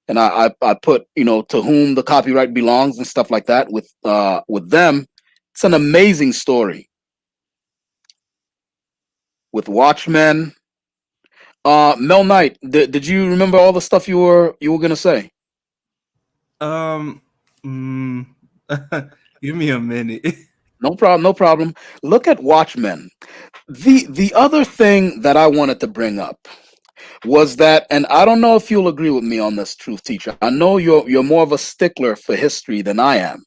S1: and I put to whom the copyright belongs and stuff like that with them. It's an amazing story with Watchmen. Mel Knight, did you remember all the stuff you were gonna say?
S3: Um, mm, give me a minute.
S1: No problem, no problem. Look at Watchmen. The other thing that I wanted to bring up was that, and I don't know if you'll agree with me on this, Truth Teacher. I know you're more of a stickler for history than I am.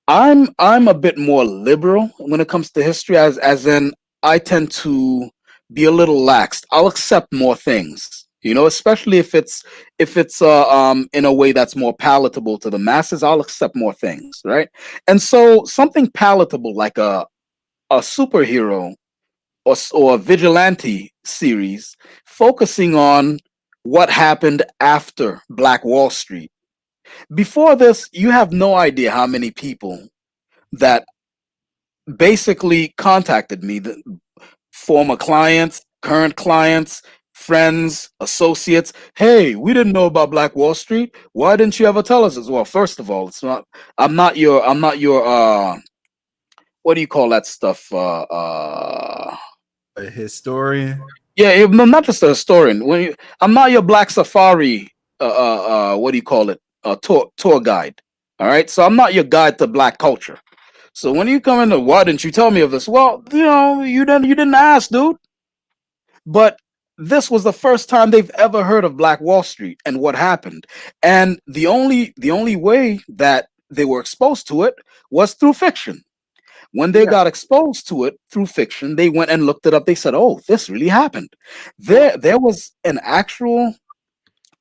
S1: I'm a bit more liberal when it comes to history, as in I tend to be a little lax. I'll accept more things, especially if it's in a way that's more palatable to the masses. I'll accept more things, right? And so something palatable like a superhero or a vigilante series focusing on what happened after Black Wall Street. Before this, you have no idea how many people that basically contacted me, the former clients, current clients, friends, associates. Hey, we didn't know about Black Wall Street. Why didn't you ever tell us? As well, first of all, it's not. I'm not your. What do you call that stuff?
S3: A historian.
S1: Yeah, no, not just a historian. I'm not your Black Safari. What do you call it? Tour guide. All right, so I'm not your guide to Black culture. So when you come into, why didn't you tell me of this? Well, you didn't ask, dude. But this was the first time they've ever heard of Black Wall Street and what happened. And the only way that they were exposed to it was through fiction. When they
S2: Yeah.
S1: got exposed to it through fiction, they went and looked it up. They said, "Oh, this really happened." There was an actual,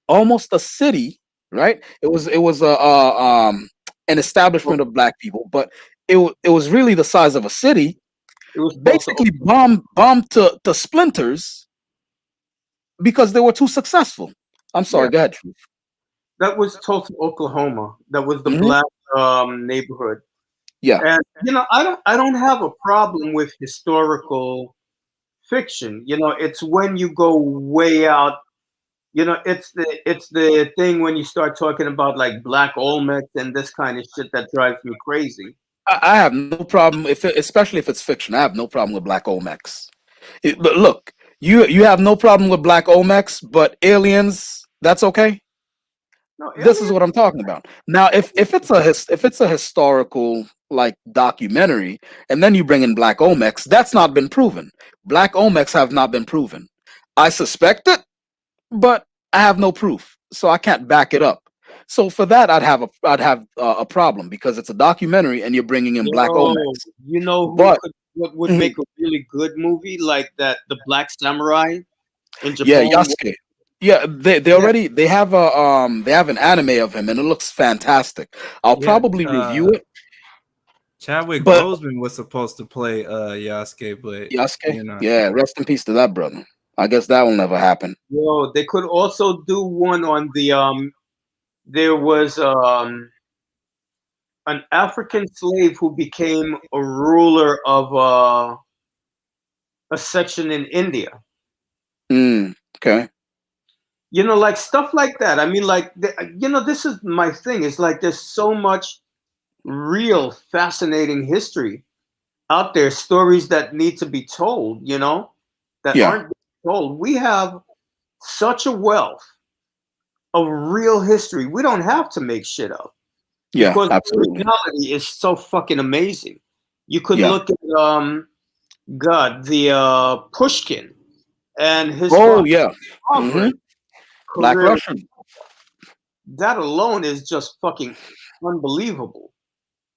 S1: almost a city, right? It was an establishment of Black people, but it was really the size of a city,
S2: It was
S1: basically bombed to splinters because they were too successful. I'm sorry,
S2: yeah.
S1: go ahead. Truth.
S2: That was Tulsa, Oklahoma. That was the
S1: Mhm.
S2: black neighborhood.
S1: Yeah,
S2: And I don't have a problem with historical fiction. It's when you go way out. It's the thing when you start talking about like Black Olmec and this kind of shit that drives me crazy.
S1: I have no problem especially if it's fiction. I have no problem with Black Olmecs. But look, you have no problem with Black Olmecs, but aliens, that's okay.
S2: No,
S1: This is
S2: alien.
S1: what I'm talking about. Now, if it's a historical like documentary, and then you bring in Black Olmecs, that's not been proven. Black Olmecs have not been proven. I suspect it, but I have no proof, so I can't back it up. So for that, I'd have a problem because it's a documentary and you're bringing in black
S2: Yo,
S1: Olmecs.
S2: you know who
S1: But
S2: could what would
S1: mhm,
S2: make a really good movie like that? The Black Samurai in
S1: yeah,
S2: Japan.
S1: Yasuke. Yeah, they
S2: Yeah,
S1: already they have an anime of him and it looks fantastic. I'll
S3: Yeah,
S1: probably review it,
S3: Chadwick
S1: but
S3: Boseman was supposed to play Yasuke, but
S1: Yasuke,
S3: you know,
S1: yeah, rest in peace to that brother. I guess that will never happen.
S2: yo, they could also do one on the there was an African slave who became a ruler of a section in India.
S1: Okay.
S2: You know, like stuff like that. I mean, like, you know, this is my thing. It's like there's so much real fascinating history out there, stories that need to be told, you know, that
S1: Yeah.
S2: aren't being told. We have such a wealth of real history. We don't have to make shit up
S1: Yeah.
S2: because the
S1: Absolutely.
S2: reality is so fucking amazing. You could
S1: Yeah.
S2: look at God, the Pushkin and his
S1: Oh yeah.
S2: father
S1: Black
S2: career.
S1: Russian.
S2: That alone is just fucking unbelievable.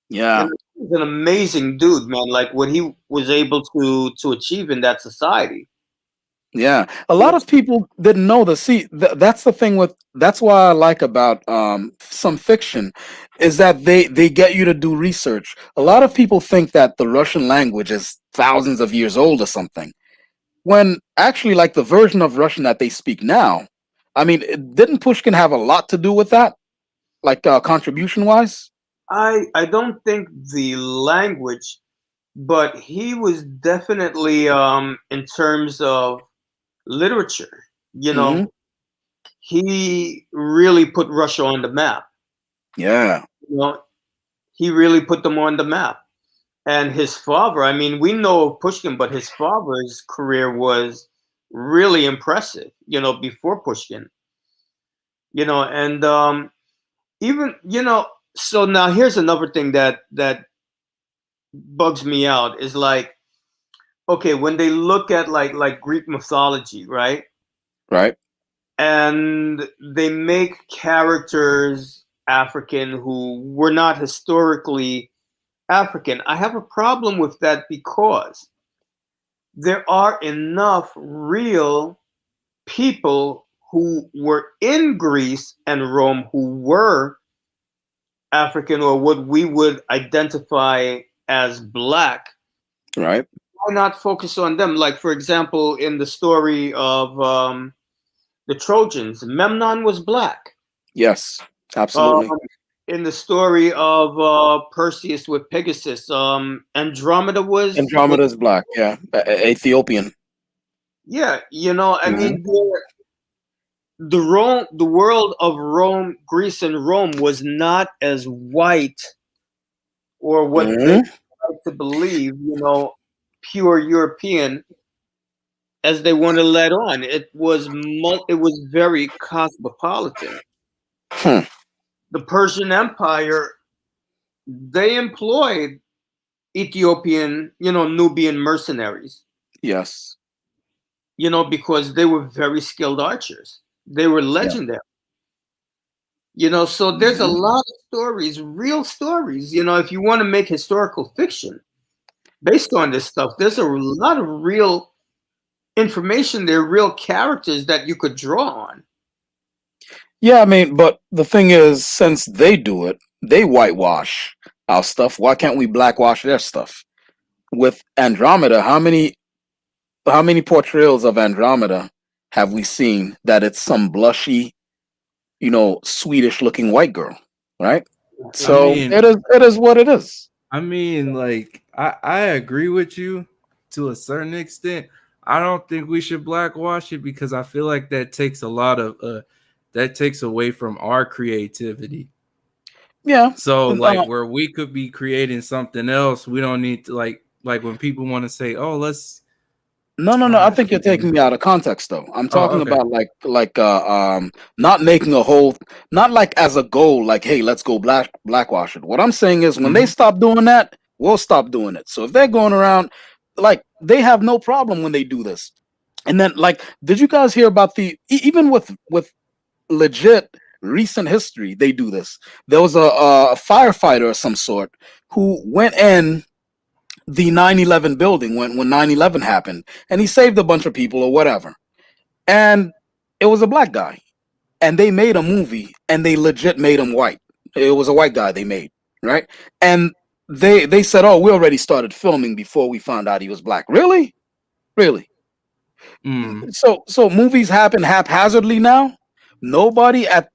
S2: You
S1: Yeah.
S2: know, he's an amazing dude, man. Like what he was able to achieve in that society.
S1: Yeah, a lot of people didn't know the see that's the thing with that's why I like about some fiction is that they get you to do research. A lot of people think that the Russian language is thousands of years old or something. When actually like the version of Russian that they speak now, I mean, didn't Pushkin have a lot to do with that? Like contribution wise?
S2: I don't think the language, but he was definitely in terms of literature, you
S1: Mhm.
S2: know, he really put Russia on the map.
S1: Yeah.
S2: You know, he really put them on the map. And his father, I mean, we know of Pushkin, but his father's career was really impressive, you know, before Pushkin, you know, and even, you know, so now here's another thing that bugs me out is like, okay, when they look at like Greek mythology, right?
S1: Right?
S2: And they make characters African who were not historically African. I have a problem with that because there are enough real people who were in Greece and Rome who were African or what we would identify as black.
S1: Right?
S2: Why not focus on them? Like, for example, in the story of the Trojans, Memnon was black.
S1: Yes.
S2: Um,
S1: Absolutely.
S2: in the story of Perseus with Pegasus, Andromeda was
S1: Andromeda is black. Yeah. Ethiopian.
S2: yeah, you know, I
S1: Mhm.
S2: mean, the world of Rome, Greece, and Rome was not as white or what they
S1: Mhm.
S2: like to believe, you know, pure European as they want to let on. It was very cosmopolitan.
S1: Hmm.
S2: The Persian Empire, they employed Ethiopian, you know, Nubian mercenaries,
S1: Yes.
S2: you know, because they were very skilled archers. They were
S1: Yeah.
S2: legendary. You know, so there's a
S1: Mhm.
S2: lot of stories, real stories. You know, if you want to make historical fiction based on this stuff, there's a lot of real information there, real characters that you could draw on.
S1: Yeah, I mean, but the thing is, since they do it, they whitewash our stuff. Why can't we blackwash their stuff? With Andromeda, how many portrayals of Andromeda have we seen that it's some blushy, Swedish looking white girl, right?
S3: I
S1: So
S3: mean,
S1: it is what it is.
S3: like I agree with you to a certain extent. I don't think we should blackwash it because I feel like that takes a lot of that takes away from our creativity.
S1: Yeah.
S3: So
S1: and,
S3: like where we could be creating something else, we don't need to like when people want to say, "Oh, let's."
S1: no. I
S3: I
S1: think you're
S3: can't think
S1: taking
S3: of
S1: me
S3: it.
S1: out of context, though. I'm
S3: Oh,
S1: talking
S3: okay.
S1: about not making a whole, not like as a goal, like hey, let's go blackwash it. What I'm saying is, when they
S3: Mhm.
S1: stop doing that, we'll stop doing it. So if they're going around, like they have no problem when they do this. And then, like, did you guys hear about even with legit? recent history, they do this. There was a firefighter of some sort who went in the 9/11 building when 9/11 happened, and he saved a bunch of people or whatever. And it was a black guy, and they made a movie, and they legit made him white. It was a white guy they made, right? And they said, "Oh, we already started filming before we found out he was black." Really, really.
S3: Mm.
S1: So movies happen haphazardly now. Nobody at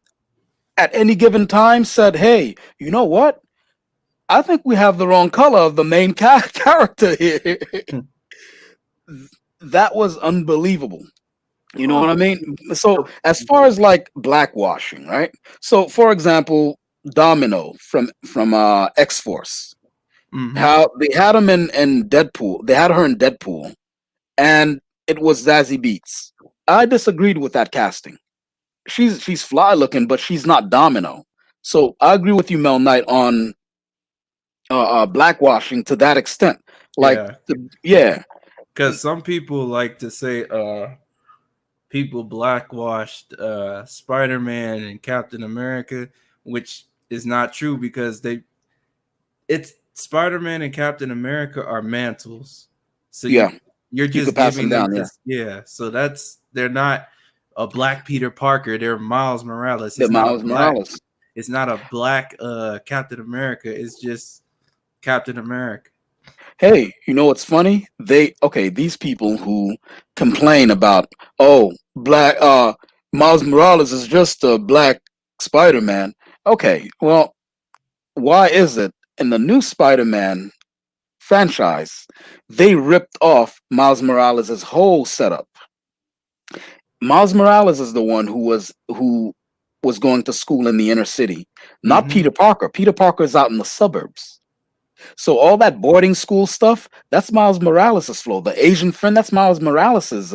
S1: any given time said, "Hey, you know what? I think we have the wrong color of the main character here." That was unbelievable. You know what I mean? So as far as like blackwashing, right? So for example, Domino from X Force,
S3: Mhm.
S1: how they had him in Deadpool, they had her in Deadpool, and it was Zazie Beats. I disagreed with that casting. She's fly looking, but she's not Domino. So I agree with you, Mel Knight, on blackwashing to that extent. Like,
S3: Yeah,
S1: yeah,
S3: because some people like to say people blackwashed Spider-Man and Captain America, which is not true because it's Spider-Man and Captain America are mantles. So
S1: yeah,
S3: you're
S1: you
S3: just
S1: could pass them
S3: giving them
S1: down. Yeah,
S3: this, yeah. So they're not a black Peter Parker, they're Miles Morales.
S1: the Miles Morales.
S3: It's not a black Captain America, it's just Captain America.
S1: Hey, you know what's funny? These people who complain about, oh, black Miles Morales is just a black Spider-Man. Okay, well, why is it in the new Spider-Man franchise they ripped off Miles Morales' whole setup? Miles Morales is the one who was going to school in the inner city, not
S3: Mm-hmm.
S1: Peter Parker. Peter Parker is out in the suburbs. So all that boarding school stuff, that's Miles Morales' flow. The Asian friend, that's Miles Morales'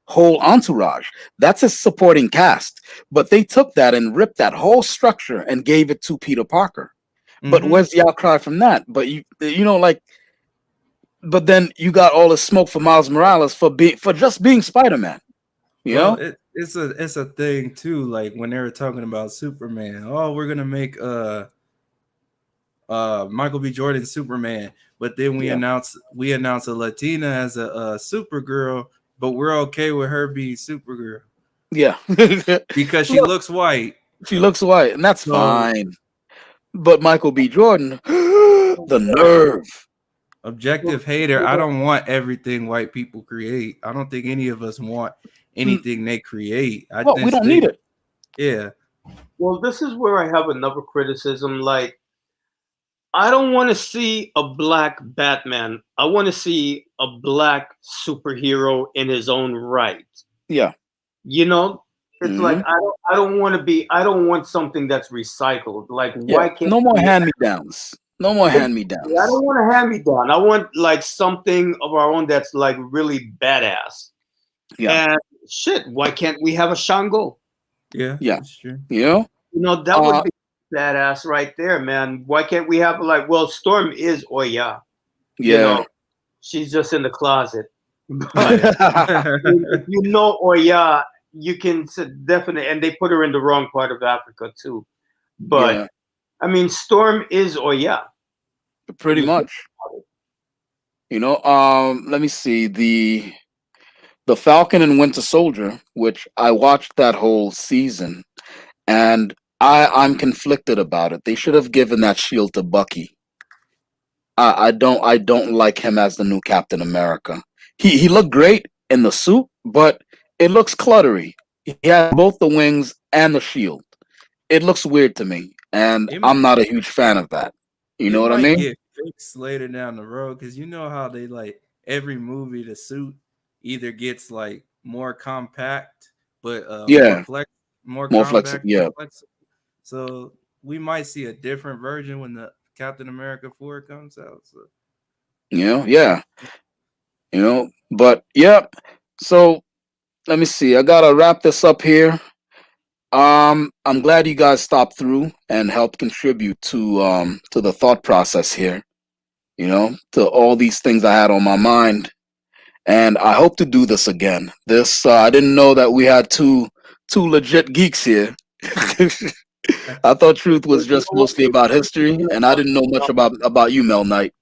S1: whole entourage. That's his supporting cast. But they took that and ripped that whole structure and gave it to Peter Parker. But
S3: Mm-hmm.
S1: where's the outcry from that? But you know, like, but then you got all the smoke for Miles Morales for just being Spider-Man. You
S3: Well,
S1: know?
S3: it's a thing too. Like when they were talking about Superman, oh, we're gonna make Michael B. Jordan Superman, but then we
S1: Yeah.
S3: announce a Latina as a Supergirl, but we're okay with her being Supergirl
S1: Yeah.
S3: because she
S1: Look,
S3: looks white.
S1: she looks white, and that's
S3: So
S1: fine. But Michael B. Jordan, the nerve.
S3: objective hater, I don't want everything white people create. I don't think any of us want anything they create. I
S1: Well, we
S3: just
S1: don't need
S3: think,
S1: it.
S3: yeah,
S2: Well, this is where I have another criticism. Like, I don't want to see a black Batman. I want to see a black superhero in his own right.
S1: Yeah.
S2: You know, it's like
S1: Hmm.
S2: I don't want to be. I don't want something that's recycled. Like,
S1: Yeah.
S2: why can't
S1: No more
S2: we?
S1: hand me downs. No more hand me
S2: Exactly. I
S1: downs.
S2: don't want a hand me down. I want like something of our own that's like really badass.
S1: Yeah.
S2: And shit, why can't we have a Shango?
S3: yeah,
S1: Yeah.
S3: that's true.
S1: You know?
S2: You know, that
S1: Uh
S2: would be badass right there, man. Why can't we have like, well, Storm is Oya. You
S1: yeah.
S2: know, she's just in the closet. But
S3: Yeah.
S2: if you know Oya, you can definitely, and they put her in the wrong part of Africa too. But
S1: Yeah.
S2: I mean, Storm is Oya.
S1: Pretty
S2: You think
S1: much. You know, let me see. The Falcon and Winter Soldier, which I watched that whole season, and I'm conflicted about it. They should have given that shield to Bucky. I don't like him as the new Captain America. He looked great in the suit, but it looks cluttery. He has both the wings and the shield. It looks weird to me, and
S3: it,
S1: I'm not a huge fan of that. You know
S3: it
S1: what I
S3: might
S1: mean?
S3: get fixed later down the road because you know how they like every movie the suit either gets like more compact but
S1: Yeah,
S3: more
S1: more flexible.
S3: compact or
S1: Yeah,
S3: flexible. So we might see a different version when the Captain America 4 comes out. So
S1: yeah. But yeah. So let me see. I gotta wrap this up here. I'm glad you guys stopped through and helped contribute to the thought process here. To all these things I had on my mind, and I hope to do this again. I didn't know that we had two legit geeks here. I thought Truth was just mostly about history, and I didn't know much about you, Mel Knight.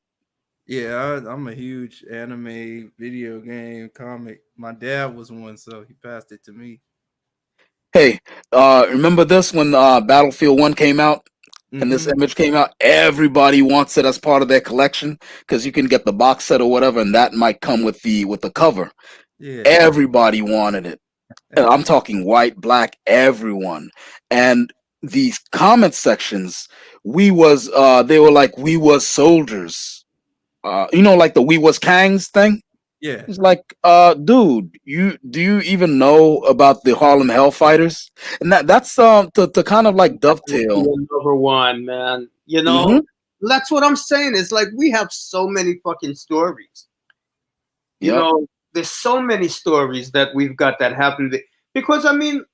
S3: Yeah, I'm a huge anime, video game, comic. My dad was one, so he passed it to me.
S1: Hey, remember this when Battlefield 1 came out and this
S3: Hmm.
S1: image came out? Everybody wants it as part of their collection because you can get the box set or whatever, and that might come with the cover.
S3: Yeah.
S1: Everybody wanted it. And I'm talking white, black, everyone. And these comment sections, they were like we was soldiers. Like the we was Kangs thing.
S3: Yeah.
S1: It's like, dude, you even know about the Harlem Hellfighters? And that's to kind of like dovetail.
S2: Number one, man. You
S1: Hmm.
S2: know, that's what I'm saying. It's like we have so many fucking stories. You
S1: Yep.
S2: know, there's so many stories that we've got that happened. Because I mean,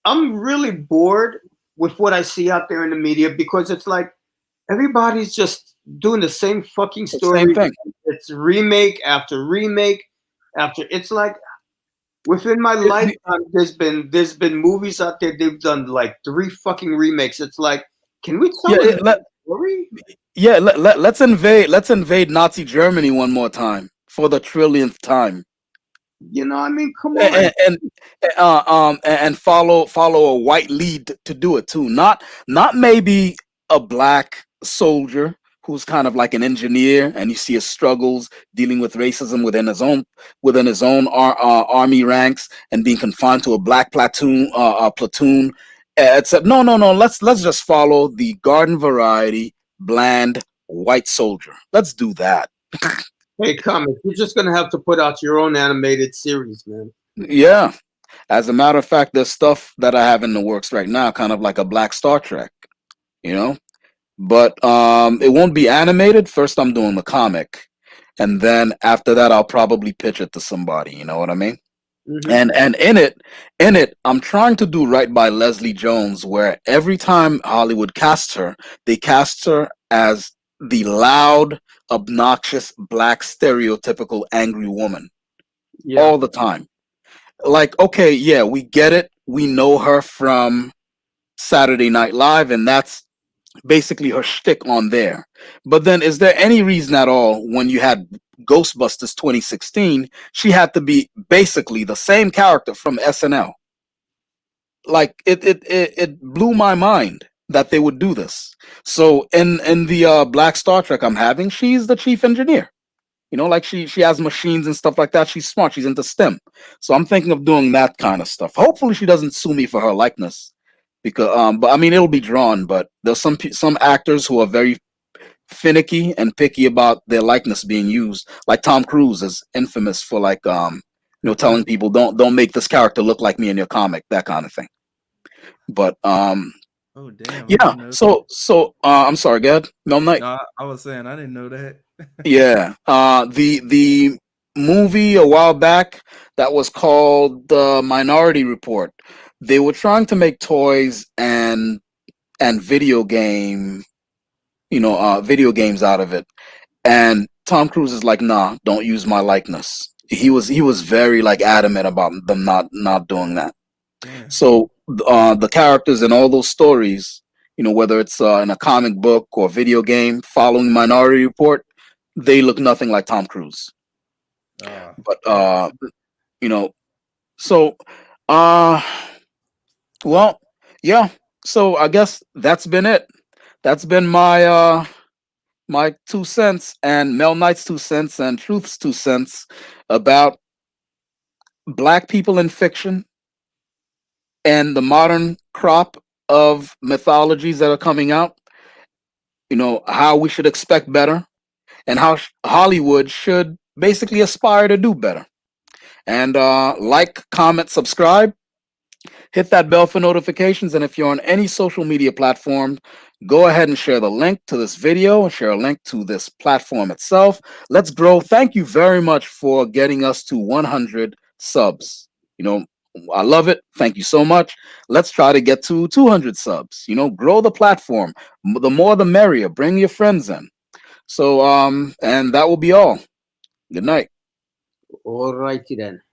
S2: I'm really bored with what I see out there in the media because it's like everybody's just doing the same fucking
S1: The same
S2: story.
S1: thing.
S2: It's remake after remake after. It's like within my lifetime, there's been movies out there. They've done like 3 fucking remakes. It's like, can we
S1: Yeah,
S2: tell a story?
S1: let's invade Nazi Germany one more time for the trillionth time.
S2: You know, I mean, come on.
S1: And follow a white lead to do it too. Not maybe a black soldier who's kind of like an engineer, and you see his struggles dealing with racism within his own army ranks and being confined to a black platoon. It's no. Let's just follow the garden variety bland white soldier. Let's do that.
S2: Hey, comic, you're just gonna have to put out your own animated series, man.
S1: Yeah. As a matter of fact, there's stuff that I have in the works right now, kind of like a Black Star Trek, you know. But it won't be animated. First, I'm doing the comic, and then after that, I'll probably pitch it to somebody. You know what I mean?
S2: Hmm.
S1: And in it, I'm trying to do right by Leslie Jones, where every time Hollywood casts her, they cast her as the loud, obnoxious, black, stereotypical angry woman
S2: Yeah.
S1: all the time. Like, okay, yeah, we get it. We know her from Saturday Night Live, and that's basically her shtick on there. But then, is there any reason at all when you had Ghostbusters 2016, she had to be basically the same character from SNL? Like, it blew my mind that they would do this. So in the Black Star Trek I'm having, she's the chief engineer. Like she has machines and stuff like that. She's smart. She's into STEM. So I'm thinking of doing that kind of stuff. Hopefully she doesn't sue me for her likeness, because but I mean it'll be drawn. But there's some actors who are very finicky and picky about their likeness being used. Like Tom Cruise is infamous for like telling people don't make this character look like me in your comic, that kind of thing. But
S3: Oh damn, I
S1: yeah.
S3: didn't know.
S1: I'm sorry, go ahead, Mel Knight.
S3: No, I was saying I didn't know that.
S1: Yeah. The movie a while back that was called The Minority Report. They were trying to make toys and video games out of it. And Tom Cruise is like, nah, don't use my likeness. He was very like adamant about them not doing that.
S3: Yeah.
S1: So the characters in all those stories, whether it's in a comic book or video game, following Minority Report, they look nothing like Tom Cruise. But
S3: Yeah.
S1: you know, so uh, well, yeah. So I guess that's been it. That's been my 2 cents and Mel Knight's 2 cents and Truth's 2 cents about black people in fiction and the modern crop of mythologies that are coming out. How we should expect better, and how Hollywood should basically aspire to do better. And like, comment, subscribe, hit that bell for notifications. And if you're on any social media platform, go ahead and share the link to this video and share a link to this platform itself. Let's grow. Thank you very much for getting us to 100 subs. I love it. Thank you so much. Let's try to get to 200 subs. Grow the platform. The more the merrier. Bring your friends in. So and that will be all. Good night.
S2: All righty then.